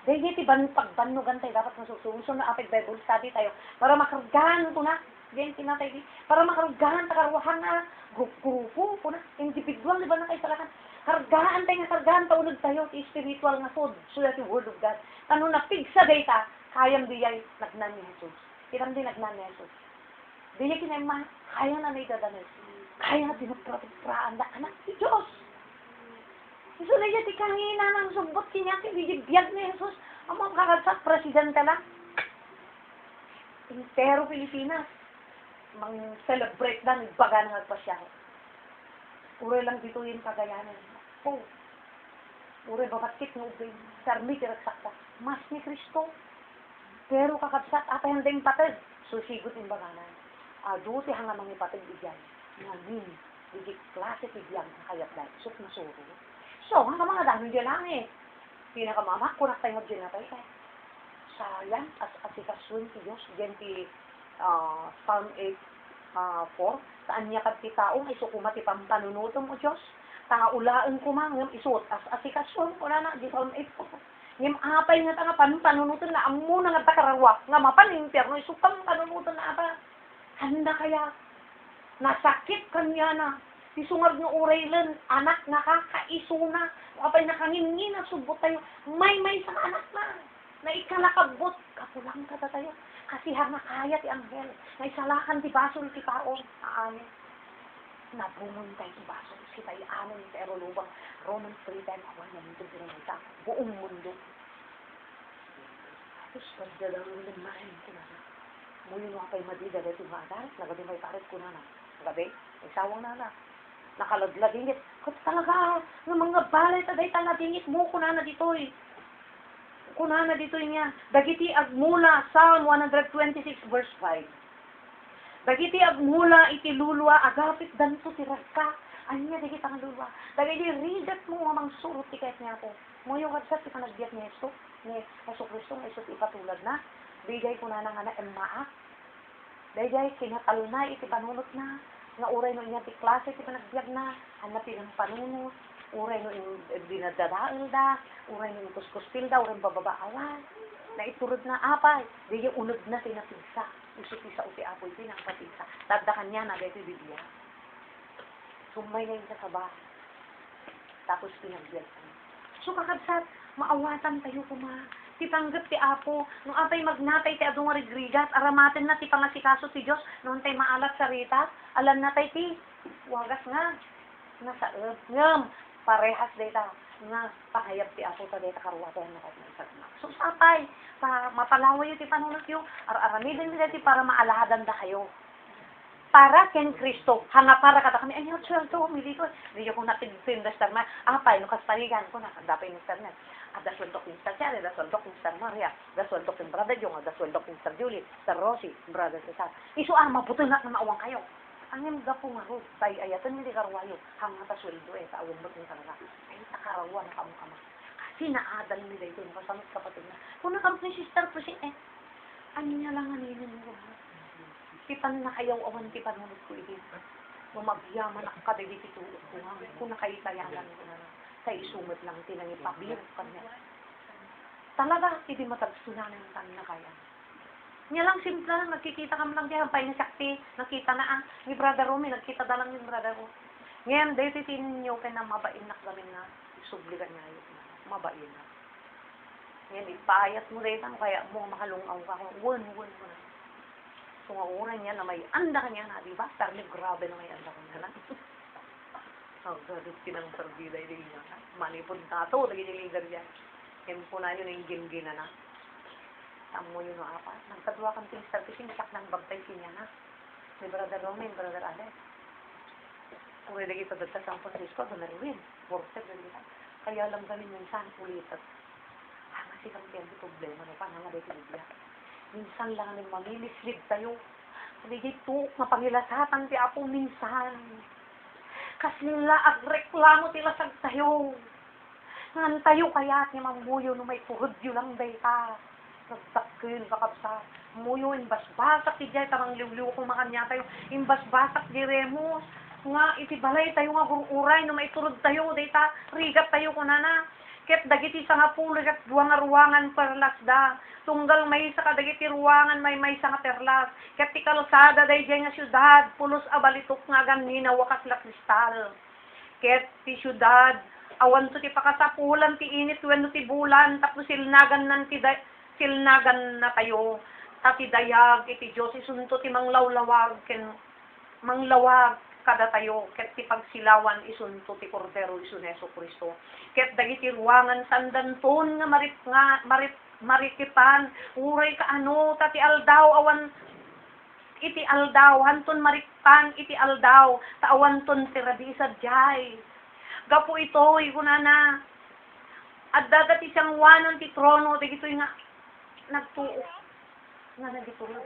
Speaker 5: Di ti pagbanugan tayo, dapat masusuruan. So na apit Bible study tayo, para makargahan ko na. Diyan tinatay di. Para makargahan, takarwahan na, grupo po na, individual, di ba na kayo salakan? Kargahan tayo nga, kargahan taunod tayo, spiritual nga food, so that the word of God. Ano na, pigsa data, kayang diyay, nagnan ni Jesus. Kinam din nagnan ni Jesus. Diyay kinayma, kaya na may dadanas. Kaya na dinagprapraan na anak ni Diyos. So na di kangina ng sumbot kinyaki, di biyag ni Jesus. Ang mga kakagsak, presidente lang. Intero Pilipinas. Mang-celebrate na, nagbaga ng agpasyaw. Ure lang dito yung kagayanan. Po. Ure babatik ng ubing. Sarmi tiragsakta. Mas ni Kristo. Pero kakabsat, apa yung ding patid. Susigot yung baganan. Aduti hanga mga patid igyan. Ngamin. Digit klase igyan. Kayat dahil. Sut na suro. So, hanga mga dami dyan lang eh. Pinakamama, kunak tayo dyan na tayo. Sayang, as asikasyon si Diyos. Dyan ti Psalm 8:4. Saan niya kat ti taong isukuma ti pampanunutom o Diyos. Tanga ulaan ko man, ngam isuot as asikasyon ko na di Psalm 8:4. Ngam apay nga tanga panunutom na amo na nga takararwa. Nga mapaninterno, isukam panunutom na apa. Handa kaya, nasakit kanya na. Isungar ng urailan, anak nakakaisuna. Apay nakangingin na subot tayo. May sa anak na. Na ikalakabot. Kapulang ka tayo. Kasi hanga kaya ti anghel. Na isalakan ti basol ti taon. Aani. Nabungon tayo ti basol. Kita ianon ti erolubang. Romans 3:10. Awan na mundo pinagita. Buong mundo. Tapos pagdalawin ng mahin ko na. Muli mo apay madida dito maadat. Nagabi may paret ko na na. Gabi. Isawang na na. Nakaladladingit. Kung talaga. Ng mga balay taday taladingit mo ko na dito eh. Kunana dito niya, dagiti agmula, Psalm 126 verse 5. Dagiti agmula iti lulwa, agapit danto ti ragka. Anya dagiti ang lulwa. Dagiti ridat mo amang surot ti kahit niya po. Moyo kadsat ti panagbiyak ni Yesu, ni Yesu Kristo, nga Yesu ipatulad na. Bigay kunana nga na emmaak. Bigay kinatalunay iti panunot na. Nga uray no niya ti klase ti panagbiyak na. Hanapin ang panunot. Uray no dinadadaal da, uray no kuskuspil da, uray bababaawan. Na iturod na apay, di yung unod na tinapisa. Usupisa uti apoy, pinangpatisa. Tadakan niya na, dito Biblia. Sumay na yung kasaba. Tapos pinagbiyak. So kakabsat, maawatan tayo kuma. Titanggap ti apo, nung apay magnatay ti adong rigrigat, aramatin na ti pangasikaso ti Diyos, nung tay maalat sa ritas, alam na tay ti, wagas nga. Nasa ngam. Parehas data nga pakayab ti apo ta data karuwatan na kahit na. So sapay, mapalaway ti panunot yung aramidin nila ti para maalahadan da kayo. Para ken Kristo, hanga para kata kami, ay sweldo, milito. Hindi ko natin-investar na, apay, no kaspaligan ko na, dapay ni Sir Ned. Da sweldo ko Mr. Cherry, da sweldo ko Mr. Maria, da sweldo ko Brother Jong, da sweldo ko Mr. Julie, Sir Rosie, Brother Cesar. Isu mabuto na maawang kayo. Ang nga po nga ro, tayo ayatan hindi karwayo, hanga ta sweldo sa awambot ni talaga. Ay, takarawa na kamukama. Kasi naadal nila ito, nakasamot kapatid na. Kung nakamot ni sister ko ano niya lang aninin mo. Kipan na kayaw awan ti panunod ko ito. Mamagyaman na kadagit ito ko nga. Kung nakaitayanan ko na sa isumot lang tinangipabir kanya. Talaga, hindi matagsunanan kanya kaya. Nga lang, simple lang, nagkikita kami lang diyan, pay na sakti, nakita na ni Brother Romy, nagkita na lang ni Brother Romy. Ngayon, dahil titinin niyo kayo na mabain na kami na, subligan niya yun, mabain na. Ngayon, ipayat mo rin, kaya mo makalungaw ka, wun mo na. So, nga oran niya na may anda ka niya na, di ba? Pero grabe na may anda ka niya na.
Speaker 4: Gadot kinang parbida ini nga. Manipod na to, nagigiligar yan. Yan po na yun, yung gin-gina na. Tamo yun o apa. Nagkadwa kang pinsar, kasi sak ng bagtay sinya na. May brother Romain, brother Alex. Kung lagi ito sa San Francisco, doon na rin. Worship na rin. Kaya lang galing minsan, ulitat. Kasi kang kaya problema, no? Paano nga dito Biblia? Minsan lang nang mamilislig tayo. Sabi dito, mapangilasatan ti Apo minsan. Kasi nila agreklamo tila sag tayo. Ngan tayo kaya ni mamuyo no may tuhod yun lang day ka. Nagtakil kakapsa. Muyo imbas-basak ti jay tamang liw-liw kung makanya tayo. Imbas-basak di remos. Nga itibalay tayo nga uray no may turod tayo. Day ta rigat tayo kunana. Ket dagiti sa nga pulo ket duwa nga ruangan perlas da. Tunggal may sa kadagiti ruangan may sa nga perlas. Ket ti kalsada dayjay nga syudad pulos a balitok nga ganina wakas la kristal. Ket ti syudad awan to ti pakasapulan ti init wenno ti bulan tapos silnagan na tayo. Ti dayag iti Dios isunto ti manglawlawag ken manglawag kada tayo, ket ti pagsilawan isunto ti Kordero isun Hesus Kristo. Ket dagiti ruangan sandanton nga marikipan, uray ka ano, tati aldaw, awan, iti aldaw, hanton marikpan, iti aldaw, taawanton ti radisa jay. Gapo ito, ikunana, at dagati siyang wanon ti trono, dagito'y nga, nagtuo, nga nagitulo.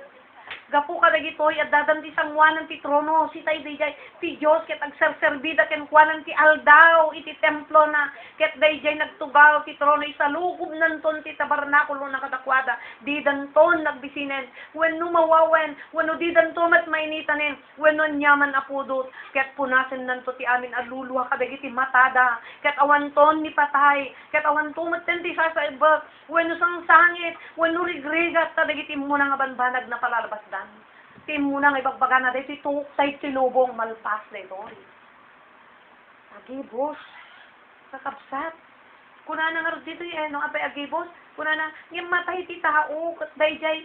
Speaker 4: Gapu ka dagitoy at dadanti sang wanan ti trono si tay dayjay ti Dios ket agserserbida ken kuanan ti aldaw iti templo na ket dayjay nagtugaw ti trono isalugob nanton ti tabernakulo na kadakwada di danton nagbisinen wenno mawawen wenno di danton mat mainitanen wenno nyaman apudot ket punasen nanto ti amin aluluwa kadagiti matada ket awanton ni patay ket awanton mat ti sa ibak wenno sang sangit wenno rigrigat kadagiti muna nga banbanag na palalabas dan tim muna nga ibagbaga na dito tuk tay tilubong malpas dito agibos kakabsat kuna na nga dito no apay agibos kuna na yung matay ti tao ket dayjay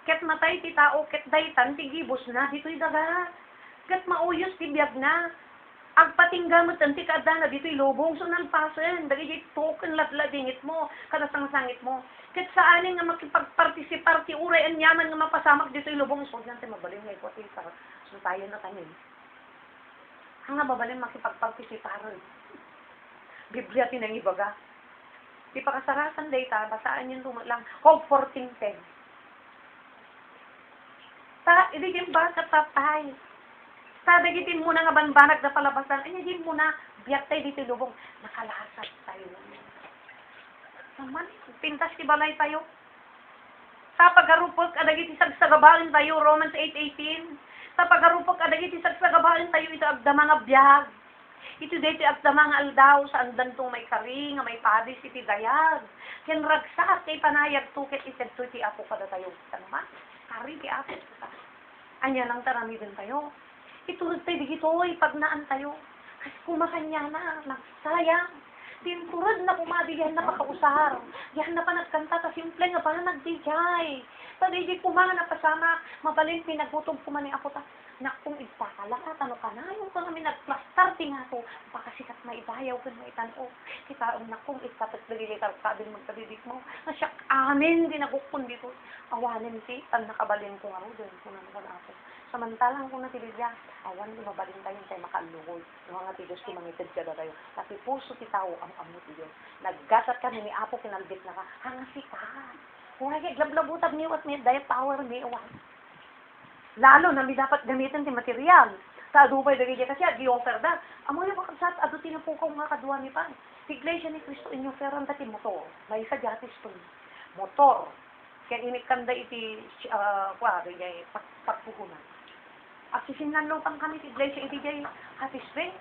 Speaker 4: ket matay ti tao ket daytan ti gibos na dito'y daga ket mauyos ti biag na agpatinggamot ti kada na dito'y lubong so nalpasen dagiti tuken ladladingit mo kada sangit mo ket saan nga makipagpartisipar ti uray an yaman nga mapasamak dito'y lubong so nante mabalin nga ipot sa so tayo na tanin nga mabalin makipagpartisipar Biblia tinang ibaga di pakasarasan data basaan yun lang Job 14:10 ta idigin ba katatay sa dagitin mo na nga banbanag na palabasan, ay hindi mo na biyak tayo dito lubong, nakalasat tayo. Naman, pintas ti balay tayo. Sa pagharupok, adagiti sagsagabalin tayo, Romans 8:18. Sa pagharupok, adagiti sagsagabalin tayo, ito agda mga biyag. Ito dito agda mga aldaw, sa andan tong may kari, nga may padis, iti dayag. Ken ragsak, kay panayag tuket, isedto ti ako kada tayo. Naman, kari ti ako. Anya lang tarami din tayo. Iturod tayo digito'y pagnaan tayo. Kasi kumakanya na, nagsayang. Tinturod na kumadi, yan na pakausar. Yan na pa nagkanta, ta simple nga pa na nagdijay. Ta di kumanga na pasama, mabalin pinagutog kumani ako ta. Nakong ipakala ka, tano ka na, yung ko namin nagplastar nga to. Pakasikat maibayaw, kung maitano. Kita, nakong itapat nagilitar ka din magkadidik mo. Nasyak, amin, dinagukon dito. Awanin si, tan nakabalin ko nga ro, doon ko naman ako. Samantalang kung natilidya, awan lumabalin tayo tayo makalugod. Yung mga tigos ti mangitid ka tayo. Kasi puso ti tao ang amo ti Diyos. Naggasat ka ni Apo kinaldit na ka. Hangasi ka. Kung ay glablabutag niyo at may daya power ni awan. Lalo na may dapat gamitin ti material. Sa adubay dagi kasi gi-offer da. Amo yung makasat adu tinapukaw nga kadwa ni pan. Ti Iglesia ni Cristo inyo ferran ti motor. May sa jatis to. Motor. Kaya inikanda iti pagpuhunan. At sisinlan lupang kami ti Iglesia iti jay hatisbe.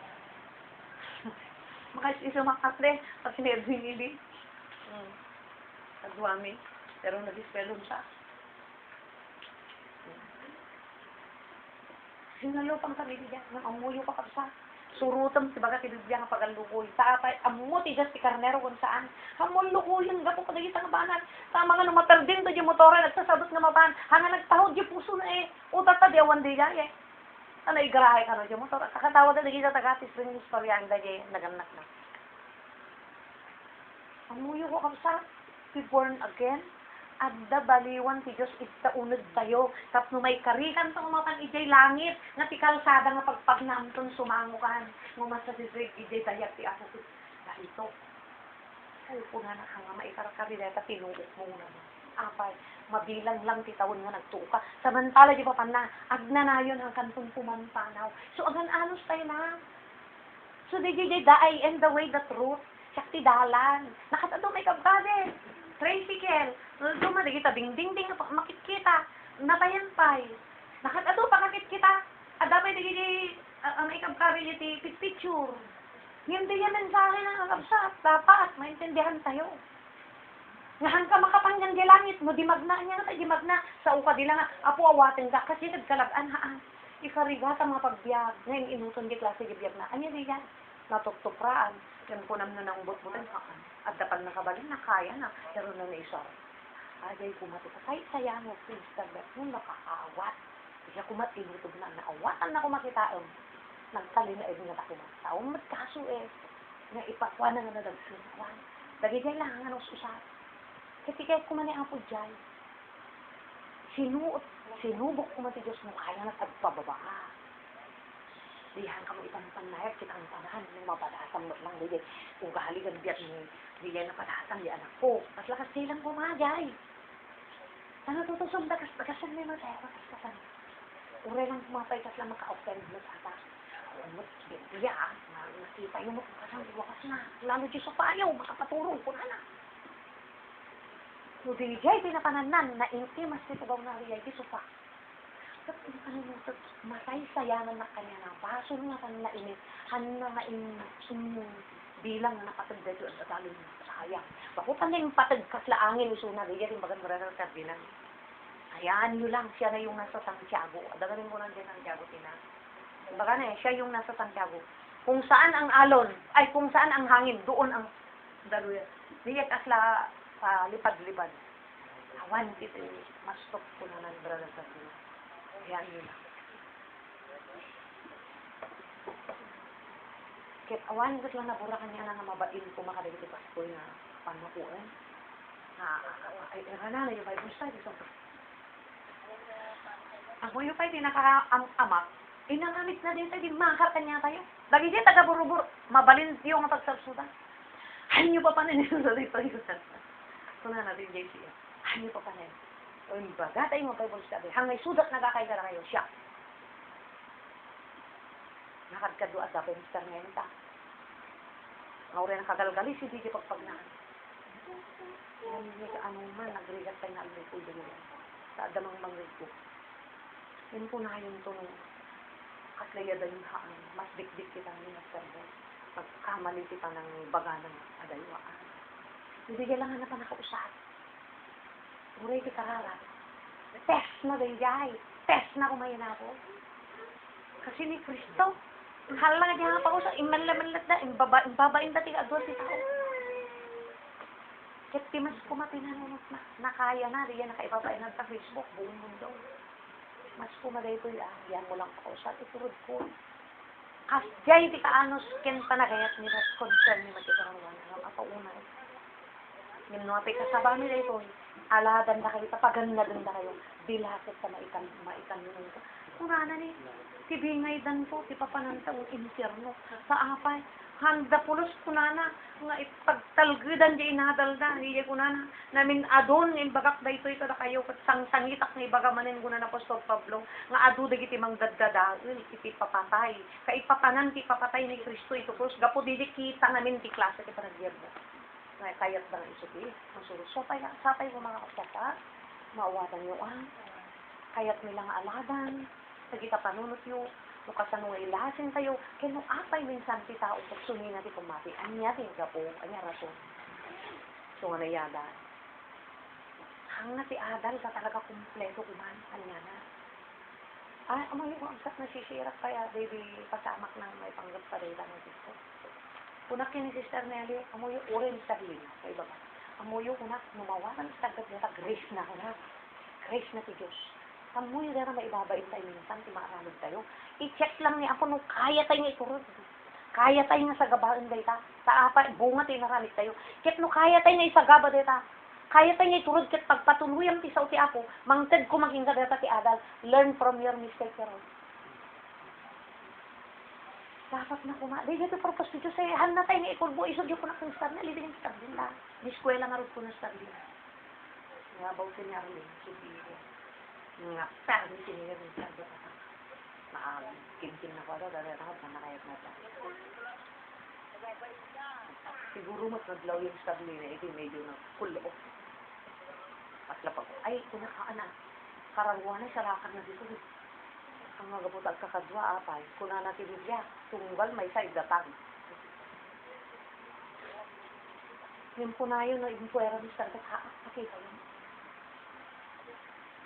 Speaker 4: Makasisa makatre at sinedwin ili. Nagwami. Pero nag-ispelon siya. Sinlan lupang kami iti jay. Amuyo pa kapsa. Surutam si baga ti Biblia nga pagalukoy. Sa apay, amu ti jas ti karnero kung saan. Hamon lukoyin, gapo kadagi sa kabanan. Sa mga numatardin to di motora, nagsasabot nga maban. Hanga nagtahod di puso na eh. Utat ta di awan di jay eh. Ano, igarahay ka no, dyan mo. Kakatawa na lagi sa tagatis rin yung istorya ang lagi naganak na. Amuyo ko kamsa, be born again. Adda baliwan ti Diyos ita unod tayo. Tapno may karikan to umapan ijay langit. Nga ti kalsada nga pagpagnamton sumangukan. Ngumasa si Drake ijay dayak ti ako. Dahito. Upo na nga maikarkari dahil tinuok mo na. Apay, mabilang lang ti taon nga nagtuka. Samantala di pa na, agnanayon ang kantong pumantanaw. So agan anos tayo na. So di the I and the way, the truth. Siyak ti dalan. Nakatado may kabade. Tricycle. Dumadi kita ding-ding-ding makikita. Natayanpay. Nakatado pakakit kita. Adapay di ang ikabkari ti picture. Hindi yan mensahe ng kakabsat. Dapat maintindihan tayo. Ngahan ka makapangyan di langit mo, di magna niya nga, di magna. Sa uka di lang, apo awatin ka, kasi nagkalagaan haan. Ikarigata mga pagbiag. Ngayon inuton di klase di biag na. Anya di yan? Natuptupraan. Yan po naman na nangbot-butan haan. At dapat nakabalin na kaya na. Pero na naisar. Ajay kumati ka. Kahit saya mo, Instagram, nung nakaawat. Kaya kumatinutog na naawatan na kumakitaon. Nagkalina eh, nga ako matao. Magkaso eh. Nga ipakwa na nga nadagsunan. Dagi dyan lang nga nung susat. Kasi kahit kumani ang po dyan, sinubok kumati Diyos mo, kaya na pagpababa. Dihan ka mo itang panayag, kitang tanahan, nung mapadasan mo lang, diyan, kung kahaligan biyat mo, diyan na padasan, di anak ko. Mas lakas silang pumagay. Ano tutusong dagasan may mataya, makaskasan. Ure lang pumapay, kas lang maka-offend mo sa atas. Umot, biya, nakita yung mo, kasang iwakas na. Lalo dyan sa payaw, makapaturong ko na. So, di jay pinapananan na intimas nito baw na riyay di sopa. Tapos ano mo sa matay sayanan na kanya na baso na kan na init han na bilang na napatagda do at dalin sayang. Bakutan na yung patagkas laangin iso na riyay yung bagan maral kardinan. Hayaan niyo lang siya na yung nasa Santiago. Dagarin mo lang din ang Santiago tina. Baga na siya yung nasa Santiago. Kung saan ang alon, ay kung saan ang hangin, doon ang daluyan. Riyay asla lipad-lipad. Awan kita mas top ko na nagbrada sa sila. Kaya yun lang. Kaya awan ko lang nabura kanya na nga mabain ko makadagiti paskoy na panakuan. Ay, na yung Bible study. Ang mo yung pa'y tinaka-amak, inangamit na din tayo, di makar kanya tayo. Lagi siya taga-burubur, mabalin yung pagsarsudan. Ay, nyo pa pa na nito sa dito yung na natin JC. Ano pa panin? O baga tayo mga Bible study. Hangay sudat nagakay ka na kayo siya. Nakadkado at dapat Mr. Ngenta. Mauri na kagalgali si DJ pagpagnaan. Yan hindi ka ano man, nagrigat tayo na alay po din yan. Sa adamang bangrid ko. Yun po na yung tunong katlayadan yung haan. Mas dik-dik kita ni Mr. Ben. Pagkamali kita ng baga ng adayawaan. Hindi kailangan na pa nakausap. Uray di karara. Test na dayay. Test na kumain ako. Kasi ni Kristo, hala niya nga pa ko sa imanlamanlat na, imbabain dati ka doon si tao. Kaya timas kumatinanunod na, nakaya na, diyan nakaibabain na sa Facebook, buong mundo. Mas kumaday ko yan mo lang pa ko sa iturod ko. Kasjay di ka anos, kenta na kayat nila concern ni Matikarangan. Ang apauna eh. Minuapay ka sa bami na ito, aladan na kayo, tapaganda na kayo, bilakit sa maikan nyo ito. Kung na ni, tibingay dan po, tipapanantang impyerno, sa apay, handa pulos kunana, nga ipagtalgidan di inadalda, hindi kunana, namin adon, imbagak da ito na kayo, sang-sangitak na ibagamanin ko na Apostol Pablo, nga adu da iti mangdadgadagil, iti papatay, kaipapanan, ti papatay ni Kristo ito, pulos, gapo di kita namin ti klase, ti panagyerbo. Kayat ba ng isuti? Masurus. Sapay ko mga kapsata, mauwatan nyo kayat nilang aladan, nagita panunot nyo, lukasan nung ilasin tayo, kaya nung apay minsan ti tao, pagsunin natin pumati, anya tin ka po, anya rason. So nga nayada. Hang na ti adal ka talaga kumpleto kuman, anya na. Ay, amayo ko, ang nasisirak kaya, baby, pasamak ng may panggap sa data ng dito. Kunak ni Sister Nelly, amoyo orange sabihin sa iba ba? Amoyo kunak numawaran sa tagat nila grace na kunak. Grace na ti Diyos.
Speaker 5: Kamuy dara maibabait tayo minsan, ti maaramid tayo. I-check lang ni ako nung kaya tayo nga iturod. Kaya tayo nga sa gabaan dayta. Sa apa, bunga tayo naramid tayo. Kit no kaya tayo nga isagaba dayta. Kaya tayo nga iturod, kit pagpatuloy ang tisaw ti ako, mangted ko maging dayta ti adal. Learn from your mistake, pero. Dapat na kuma. Di gato purpose dito sa han na tayo nga ikulbo. Isod yung ko na kung star na, lidig yung star din la. Di eskwela nga rin ko na star din. Nga bawsin niya rin, subihin. Nga parang sinigil ng sardo ka. Kimkim na ko daw, dahil ako na nakayat na ta. Siguro mas naglaw yung stabli na ito, medyo na kulo. At lapag, ay, kunakaan na. Karangwa na, sarakan na dito. Ang magabot ang kakadwa, apay. Kuna na tinigya, tunggal may side datang. Yung punayo na yung puwera ng sardo, pakita yun.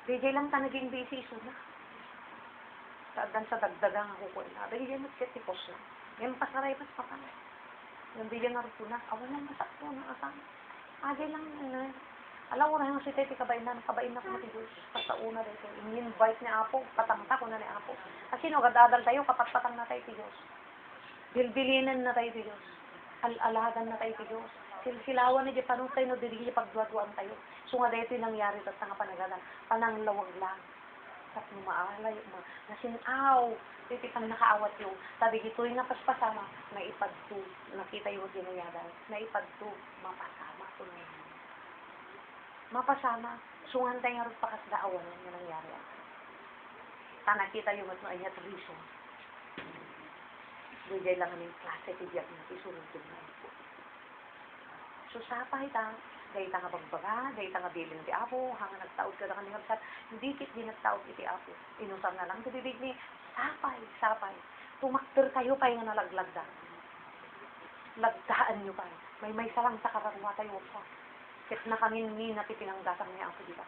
Speaker 5: DJ lang ta naging busy suna. Sa dagdagang ako ko na. DJ mo siya tipos na. Yung pasaray pas pa ka. Yung DJ nga rin na. Awan lang masak ko na asang. DJ lang na. Alam mo na yung si Tete kabain na ko matibos. Sa una dito. In-invite ni Apo. Patangta ko na ni Apo. Kasi no, gadadal tayo. Kapatpatang na tayo ti Diyos. Bilbilinan na tayo ti Diyos. Alalahadan na tayo ti Diyos. Silsilawan ni di panong tayo no dirigi pagduwa-duwan tayo. So nga dito yung nangyari at nga panagalan. Pananglawag lang. At numaalay. Nasinaw. Dito pang nakaawat yung. Sabi gito yung napaspasama. Naipadto. Nakita yung ginayadan. Naipadto. Mapasama. Mapasama. Sungan tayo nga rin pakasdaawan yung nangyari. Nakita yung at noon at reason. Bigay lang ng klase tiyak na isunod na. So sapay ta, dahil nga bagbaga, dahil nga bilin ti Apo, hanga nagtaod ka na kanyang absat, hindi kit di nagtaod iti Apo. Inusap na lang, tibibig ni, sapay. Tumakter kayo pa yung nalaglagda. Lagdaan nyo pa. May salang sa kararwa tayo pa. Kit na kami na pinanggasang niya Apo dito.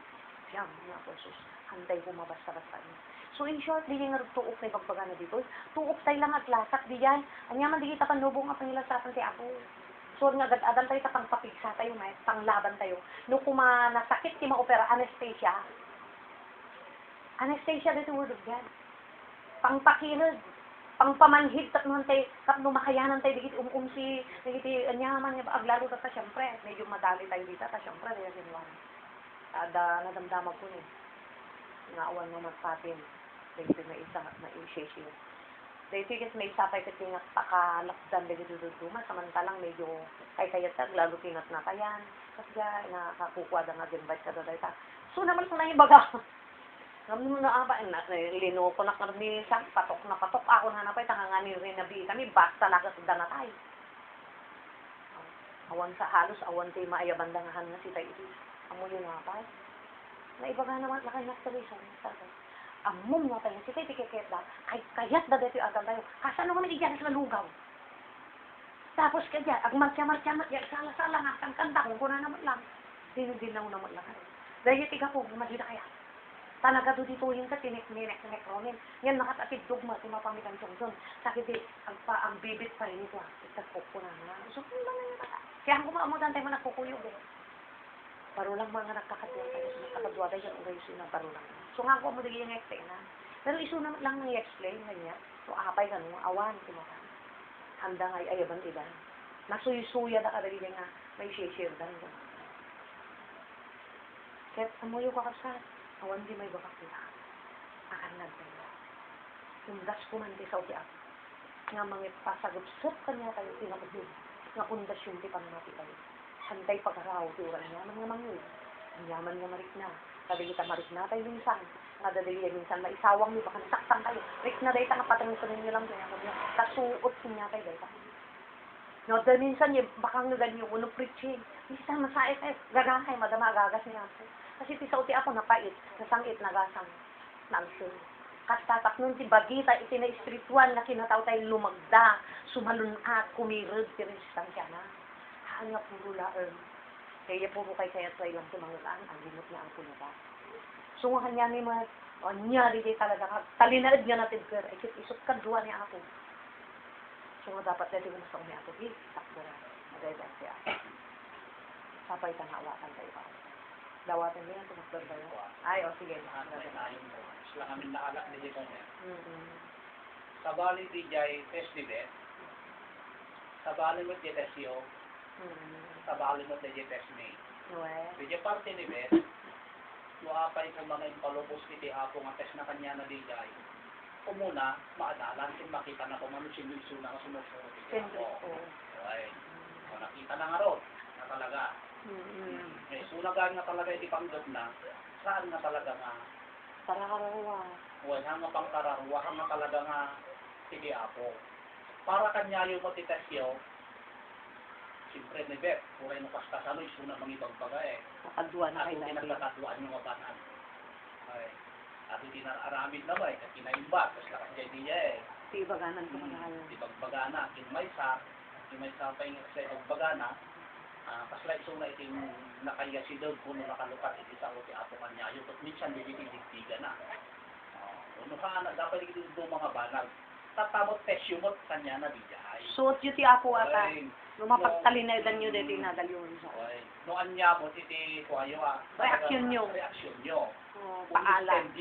Speaker 5: Siyam niya Apo Jesus, handay bumabasta-basta niya. So in short, di nga tuok na bagbaga na dito. Tuok tayo lang at lasak di yan. Anyaman di kita panubong ang pangilasapan ti Apo. So nga agad-adan tayo tapang papigsa tayo, may panglaban tayo. Nung nasakit ti maopera, anesthesia. Anesthesia, that's the word of God. Pangpakilid, pangpamanhid, tatnuhan tayo, tapno makayanan tayo, digit si, digit anyaman niya, aglalo ta siyempre, medyo madali tayo dito, ta siyempre, dahil sinuwan. Nadamdamag ko niya. Naawan mo magpatin, digit na isa, na i-share. Dahil tigit may sapay kasi nga pakalakdan na gitududuma, samantalang medyo kayat-tag, lalo tingat na kayan. Kasi nakakukuha na nga-invite ka doon. So naman ko na yung baga. Namun na ba, lino ko na karmisan, patok na patok. Ako na napay, tanganganin rin na bi kami, basta lagasda na tayo. Awan sa halos, awan tayo maayabandangahan na si tayo. Amo yung napay. Naibaga naman, nakanyaktulisan. Amom nga tayo, si tayo tikikit na, kayat na dito yung agal tayo. Kasa naman iyan sa lugaw. Tapos kaya, ag marcha-marcha, sala-sala nga, kanta kung kuna naman lang. Din lang naman lang. Dahil tiga po, madina kaya. Talaga do dito yung ka, tinik-ninek ronin. Yan nakatapid dugma, timapamitan siyong sakit di, ang bibit pa rin ito. Itagpok ko na nga. So, kung lang na yun. Kaya ang kumaamutan tayo nakukuyog eh. Paro lang mga nakakadwa tayo sa nakakadwa tayo yung uray siya na paro lang. So nga ko mo dili yung explain na. Pero iso na lang nang i-explain kanya. So apay ka nung awan kumaka. Handa nga ayaban ilan. Nasuy-suya na kadali nga may share dan. Kaya amoy ka kasat. Awan di may bakak nila. Akan lang tayo. Kundas ko man di sa uti ako. Nga mga pasagupsot kanya tayo tinakudin. Nga pundasyon di pangmati tayo. Hantay pag-araw, tiuran yaman nga mangyo. Ang yaman nga marik na. Sabi kita marik na tayo minsan. Nga dadali minsan, maisawang niyo, baka nasaktan tayo. Rik na dahi nga patang-patang niyo lang kaya niya. Kasuot niya tayo dahi. No, dahil minsan, baka nga ganyo, uno preaching. Minsan, masait eh. Gagang kayo, madama, agagas niya ako. Kasi tisauti ako, napait, nasangit, nagasang. Nalsun. Kastatak nun, si Bagita, itina-espiritual na kinataw tayo lumagda, sumalunat, kumirod, tiristansya na. Nga puro laer. Kaya puro kaya tayo lang sumangulaan, ang limot niya ang punata. So nga kanya ni mga, nyari di talaga, talinaad niya natin, pero isot ka duwa niya ako. So nga dapat natin mo sa umi ako, takbo na, magayban siya. Sapay ka nga awakan tayo pa. Dawatin niya, tumakdor kayo. Ay, o sige.
Speaker 4: Sila kami naalak na dito niya.
Speaker 5: Mm-mm.
Speaker 4: Sa bali di jay festival, sa bali mo di tesyo,
Speaker 5: Mm-mm.
Speaker 4: sa bali mo di jay tesme.
Speaker 5: Uwe.
Speaker 4: Di jay parte ni Bet, luapay kung mga impalubos iti apo nga tes na kanya na di jay. Umuna, maadalan kung makita na kung ano siniso na sumusunod iti
Speaker 5: Siyempre,
Speaker 4: apo.
Speaker 5: oo.
Speaker 4: Okay. O nakita na nga ron, na talaga.
Speaker 5: Mm-mm.
Speaker 4: Eh, sunagan nga talaga iti panggap na, saan nga talaga nga,
Speaker 5: Para karawa.
Speaker 4: wala nga pang kararuwa, nga talaga nga iti apo. Para kanya yung matitesyo, siyempre ni Beth, kuray mo kastasano, isuna mga ibang baga eh.
Speaker 5: Nakadwa na
Speaker 4: Ako
Speaker 5: kayo dati.
Speaker 4: pinagkakatuan yung mabanan. Okay. Ako tinararamid na ba eh, kasi kinaimbat, kasi lakas dyan niya eh.
Speaker 5: Di baganan ko mga kayo.
Speaker 4: Ibagbagana, kinmaysa pa yung sa ibagbagana, kasla isong na iting nakaya si Doug, kuno nakalupat iti sa uti apo kanya, yung minsan bibigil-digtiga na. Unuhaan na, dapat iti do mga banag. Tatamot pesyo mo kanya na bijay.
Speaker 5: Suot yun ti Apo ata.
Speaker 4: Okay.
Speaker 5: Lumapagtalinadan nyo dito yung nadalyon.
Speaker 4: Okay. Noong anya mo, iti kuhayo
Speaker 5: Reaksyon nyo.
Speaker 4: Reaksyon nyo.
Speaker 5: Oh,
Speaker 4: Paala.
Speaker 5: paala.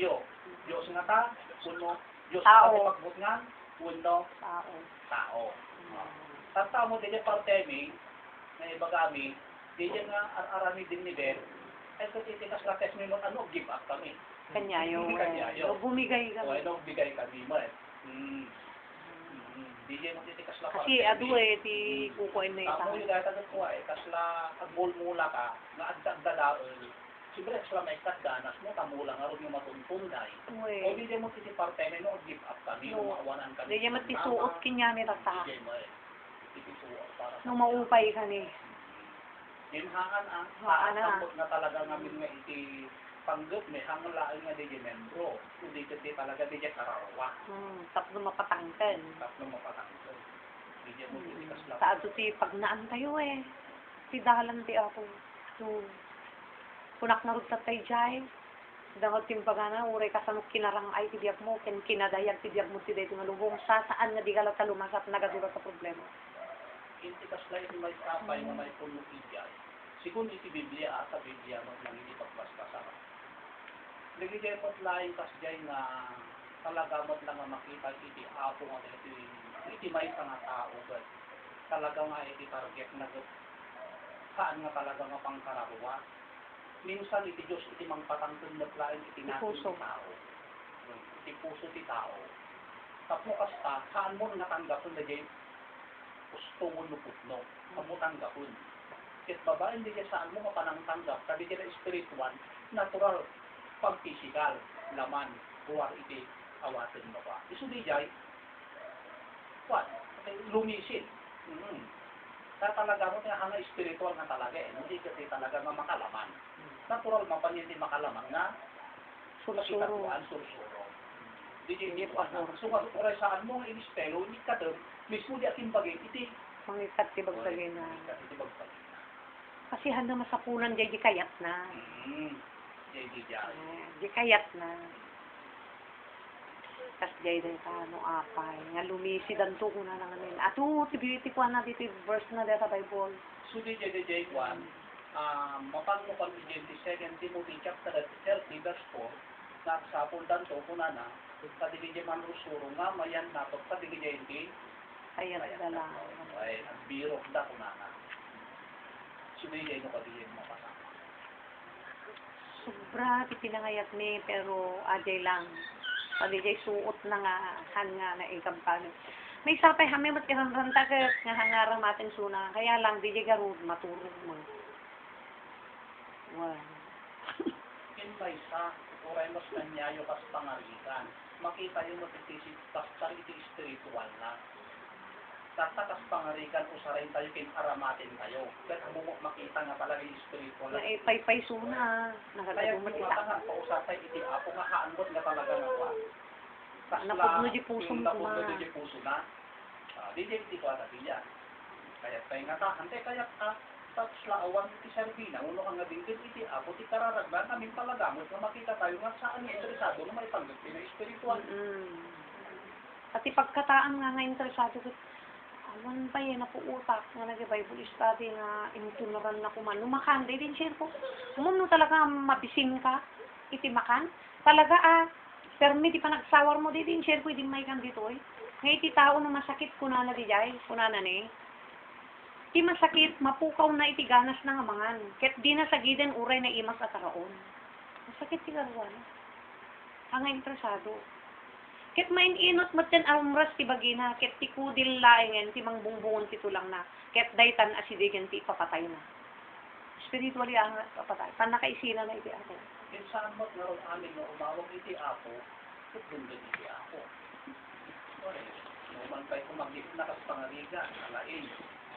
Speaker 4: Diyos nga ta, kuno, Diyos
Speaker 5: Tao.
Speaker 4: nga pagbut nga, kuno,
Speaker 5: Tao.
Speaker 4: tao. Tata mo din yung partemi, na ibagami, di yan nga arami din ni Ben, ay kung itikas na test mo, ano, give up kami.
Speaker 5: Kanyayo.
Speaker 4: Kanyayo.
Speaker 5: Bumigay
Speaker 4: O,
Speaker 5: kami.
Speaker 4: ano, bigay kami mo eh. Di yan mo titikas na
Speaker 5: Kasi ado eh, ti kukuin na
Speaker 4: Tamo
Speaker 5: isa.
Speaker 4: yung dahil tayo ko eh, kasla agbol mula ka, nga agdag daon, siyempre kasla may katdanas mo, tamula nga rin yung matuntunday. O
Speaker 5: Uwe.
Speaker 4: di mo titi partene no, give up kami,
Speaker 5: No.
Speaker 4: maawanan kami.
Speaker 5: Di niya matisuot kinyami tata.
Speaker 4: Di mo eh, titisuot para sa...
Speaker 5: Nung maupay ka ni.
Speaker 4: Ginhaan ang
Speaker 5: Haan na.
Speaker 4: takot na talaga namin nga iti panggap may hanglaan nga di membro. Hindi di talaga di karawa.
Speaker 5: Tapos mapatangkan.
Speaker 4: Tapos mapatangkol. Di mo titikas lang.
Speaker 5: Sa ato ti pagnaan tayo eh. Ti dalan ti ako. So, kunak na rin tatay jay. Dahil timbagana, uray kasanok kinarang ay tibiyag mo, kinadayag tibiyag mo ti dito nga lubong. Saan nga di ka lang talumasap, nagadura sa problema.
Speaker 4: Inti kasla iti may kapay nga may puno ijay. Sigun iti Biblia sa Biblia mo nang iti pagbasta sa nagigay mo't laing kasjay nga talaga mo't lang nga makita iti apo nga iti may nga tao. Talaga nga iti target na saan nga talaga nga pangkararuwa. Minsan iti Diyos iti mangpatangtun mo't laing iti natin iti tao. Iti puso ti tao. Tapno kasta, saan mo natanggapon na dyan gusto mo luputno, kamu tanggapon. Kit babae, hindi ka saan mo mapanang tanggap, kasi ka spiritual, natural, pag-physical, laman, buwar iti, awatin mo pa. Iso di jay, what? Lumisin. Kaya talaga mo, hanga spiritual na talaga eh, hindi kasi talaga nga makalaman. Natural, mapanyin makalaman na,
Speaker 5: Sursuro.
Speaker 4: sursuro. Hindi pa na. So, saan mo, in-spello, hindi ka doon, mismo di aking bagay, iti,
Speaker 5: Mangikat ti bagsagay na.
Speaker 4: iti bagbagay.
Speaker 5: Kasi handa masapunan di kayat na.
Speaker 4: Di jay.
Speaker 5: Di kayat na. Kas jay din ka, ano, apay. Nga lumisidan to kuna na ngayon. Ato, ti beauty ko na dito verse na dito sa Bible.
Speaker 4: So, di jay 1, mapang mo pang 22 Timothy chapter 30 verse 4, nagsapon dan to kuna na, kadigay man rusuro nga, mayan na to, kadigay hindi,
Speaker 5: Kayat na lang.
Speaker 4: ay, ang biro da kuna na. So, di jay no kadigay mo kasama.
Speaker 5: Sobra, pinangayat ni, pero ajay lang. Pwede jay suot na nga, hanga na ikampano. May sapay kami mat kirang tagat, nga hangarang matin suna. Kaya lang, di jay garud, maturog mo. Wow.
Speaker 4: Kinbay sa, uray mas kanyayo kas pangarikan. Makita yung matitisi, tas iti spiritual na. Tatakas pangarikan, usaray tayo, kinaramatin tayo. Kaya mo makita nga talaga yung spiritual
Speaker 5: Na
Speaker 4: na.
Speaker 5: ipay-pay suna.
Speaker 4: Kaya
Speaker 5: Nakagadumat
Speaker 4: kung
Speaker 5: isa.
Speaker 4: nga pausapay iti ako nga haanbot nga talaga nga wa.
Speaker 5: Napudno di puso mo
Speaker 4: napudno
Speaker 5: kuma.
Speaker 4: di puso na. Di iti ko ata diyan. Kaya tayo nga tahan, kaya tapos laawan iti Sardina, uno ka nga din iti ako, ti kararaglan, namin palagamot nga makita tayo nga saan nga interesado na may panggap na espiritual.
Speaker 5: Pati pagkataan nga interesado ko, Awan pa yan, napuutak nga nag-Bible study nga intunaran na kuman. Lumakan, di din share ko. No talaga mabisin ka, itimakan. Talaga permi di pa nagsawar mo, di din share ko, di may kan dito eh. Nga iti tao na masakit kunana di jay, kunana ni. Ti masakit, mapukaw na iti ganas na nga mangan. Ket di na sagiden uray na imas at karaon. Masakit ti karuan. Hanga interesado. Ket main inot maten amras ti bagina, ket ti kudil laengen ti mangbungbungon ti tulang na, ket daytan asidigen ti papatay na. Spiritually ang papatay. Pan nakaisila na iti ako.
Speaker 4: Minsan mo't naroon amin na umawag iti ako, tutundin iti ako. Oy, naman kayo kumagip na kas pangariga, alain.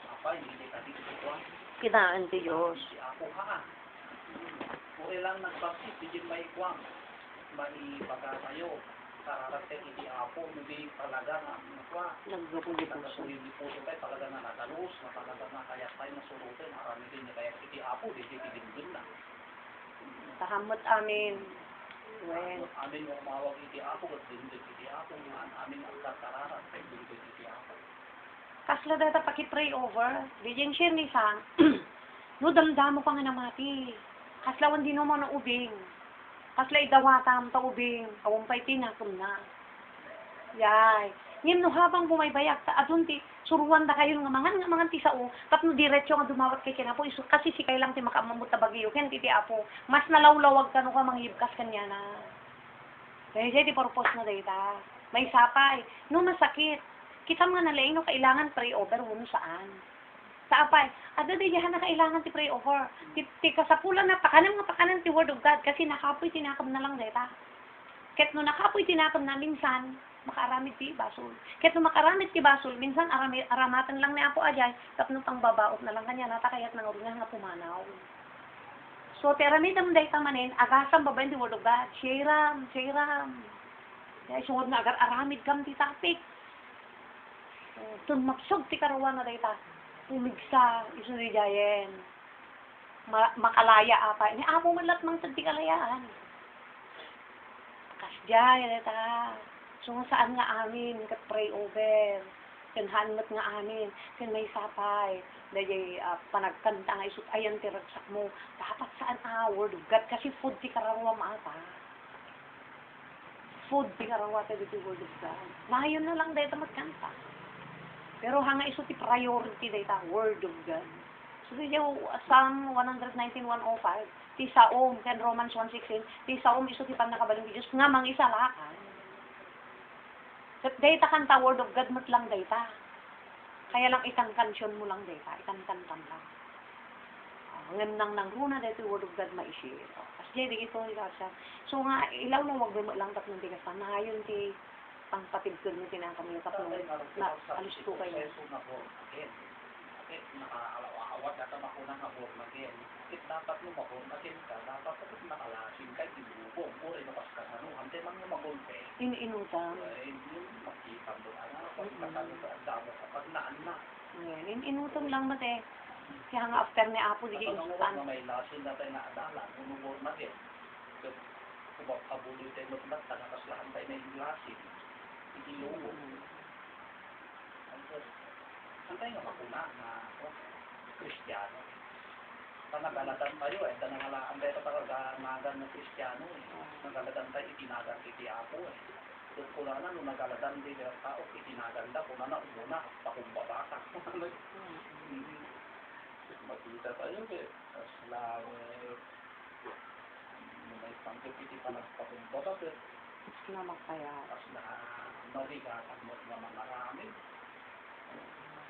Speaker 4: Apay, hindi ka dito ko.
Speaker 5: Kinaan ti Diyos.
Speaker 4: Si ako ha. Uri lang nagbaksit, hindi may kwang. Maibaga kayo. Sararating iti ako, hindi talaga nga. Nagsukulit po tayo, talaga na natalus, na talaga na kaya tayo nasulutin. Marami din niya kaya iti ako, hindi din na.
Speaker 5: Tahamot amin. Wen.
Speaker 4: Amin yung umawag iti ako, at dindig iti ako, amin ang katararan, at dindig iti ako.
Speaker 5: Kasla data paki-pray over. Diyan share ni Sang. No damdamo pa nga namati. Kasla wan din mo na ubing. Kasla idawatam ta ubing. Awampay tinakom na. Yay. Ngem no habang bumaybayak ta adun ti suruan da kayo nga mangan ti sao. Tapno diretso nga dumawat kay kinapo isu kasi si kay lang ti makamamot ta bagyo ken ti apo. Mas nalawlawag ka no ka manghibkas kanya na. Kaya di purpose na data. May sapay. No masakit. Kita mga nalaing no kailangan pray over uno saan. Sa apay, ada di diyan na kailangan ti pray over. Ti kasapulan na pakanan ti word of God kasi nakapoy tinakam na lang data. Ket no nakapoy tinakam na minsan makaramid ti basol. Ket no makaramid ti basol minsan aramatan lang ni apo ajay tapno pang babaot na lang kanya natakayat nang urungan nga pumanaw. So teramidam data manen agasam babaen ti word of God. Shayram. Dahil sungod na agar aramid kam ti topic. Maksog ti karawan na data. Pumigsa, iso di jayen. Makalaya apa. Ini amo man lat mang ti kalayaan. Kasjay, data. So saan nga amin, kat pray over. Kanhanmat nga amin. Kan may sapay. Dahil panagkanta nga isot ayan ti ragsak mo. Dapat saan word of God. Kasi food ti karawa maapa. Food ti karawa ti word of God. Nayon na lang dahil magkanta. Pero hanga iso ti priority data word of God. So di Psalm 119:105, ti Saom ken Romans 1:16, ti Saom iso ti panakabalin ti Dios nga mangisa lakan. Ket data kanta word of God mat lang data. Kaya lang itang kansyon mo lang data, itang kantam lang. Ngem nang runa data word of God maisir. As di ito ilasa. So nga ilaw na wag mo lang tapno ti kas panayon ti pangpatid ko mo tinakam yung kapno na alis ko kayo.
Speaker 4: Bakit nakaawat na makunang abor magin? Bakit dapat mo makon magin ka? Dapat bakit nakalasin ka ibubong? Uri na pas kasano? Hante man yung magulpe.
Speaker 5: Ininutam.
Speaker 4: Yung makita mo. Pas kasano ka ang damo kapag naan na.
Speaker 5: Ininutam lang mate. Kaya nga after ni Apo, di
Speaker 4: instant.
Speaker 5: instant.
Speaker 4: May lasin na tayo naadala. Unubor magin. Kung kabuloy tayo matlat, nakaslahan tayo na yung lasin. Ilubo. Antay nga makuna na Kristiyano. Nagaladan tayo nagalaan tayo talaga na Kristiyano Nagaladan tayo itinagan iti Apo Doon ko na nung nagaladan din ang tao itinaganda ko na umuna pakumbaba ka. Makita tayo Tapos lang may pangkip iti pa nagpakumbaba
Speaker 5: Gusto na magkaya.
Speaker 4: Tapos na marigatan mo naman marami.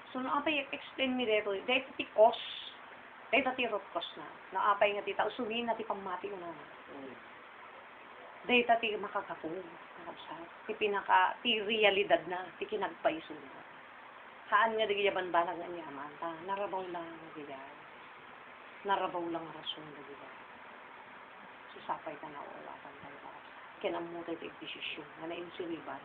Speaker 5: So, naapay explain mi dito. Dito ti cause. Dito ti root cause na. Naapay nga ti tao. Sumin na ti pamati ko na. Dito ti makakapong. Ti pinaka, ti realidad na. Ti kinagpaiso na. Saan nga di giyaban balang nga niyaman. Narabaw lang nga giyan. Narabaw lang rason nga giyan. Susapay ka na wala kang tayo. Kinamutay ti desisyon. Nga na-insuriban.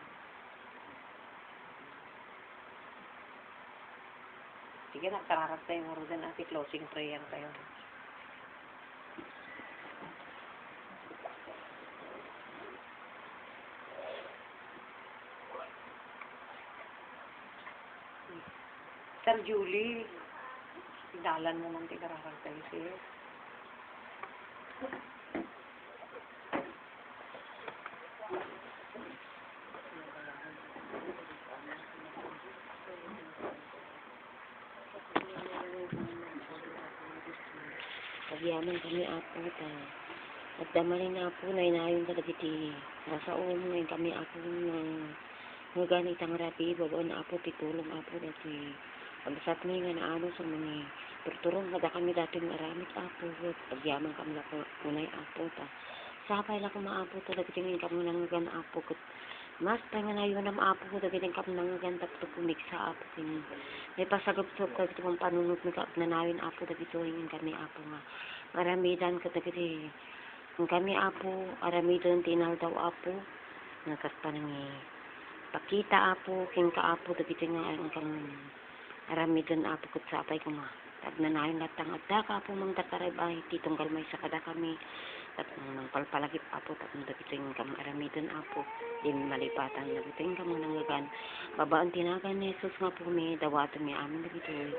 Speaker 5: Sige, nagkararat tayo mo rin natin closing prayer tayo.
Speaker 4: Sister Julie, inalan mo man tigararag tayo siya.
Speaker 6: Pagyaman kami apo ta. At damaling na po na inayon talaga ti. Rasa ngayon kami apo nga ganit ang rapi. Babaan apo titulong apo dati. Pagkasat mi nga na ano sa mga perturong kada kami dati maramit apo. Pagyaman kami na po unay apo ta. Sapay lang kumaapo talaga tingin kami nang gan apo. Mas tayo na yun ang apo ko daging kami nang gan tapos kumiksa apo kin. May pasagap-sop ka ito kung panunod na nanawin apo daging tuwingin kami apo nga. Maramidan ka daging kami apo, aramidan tinal daw apo. Nagkaspa nang pakita apo, king ka apo daging nga ang kang aramidan apo kat sapay ko ma. Tag nanawin latang at daka apo mang tatarib ay titong galmay sa kada kami. At nang palpalagip apo tapos daging kang aramidan apo. Din malipatan na biting ka mga nangagan. Babaan tinagan ni Jesus nga po may dawatan may amin na bitoy.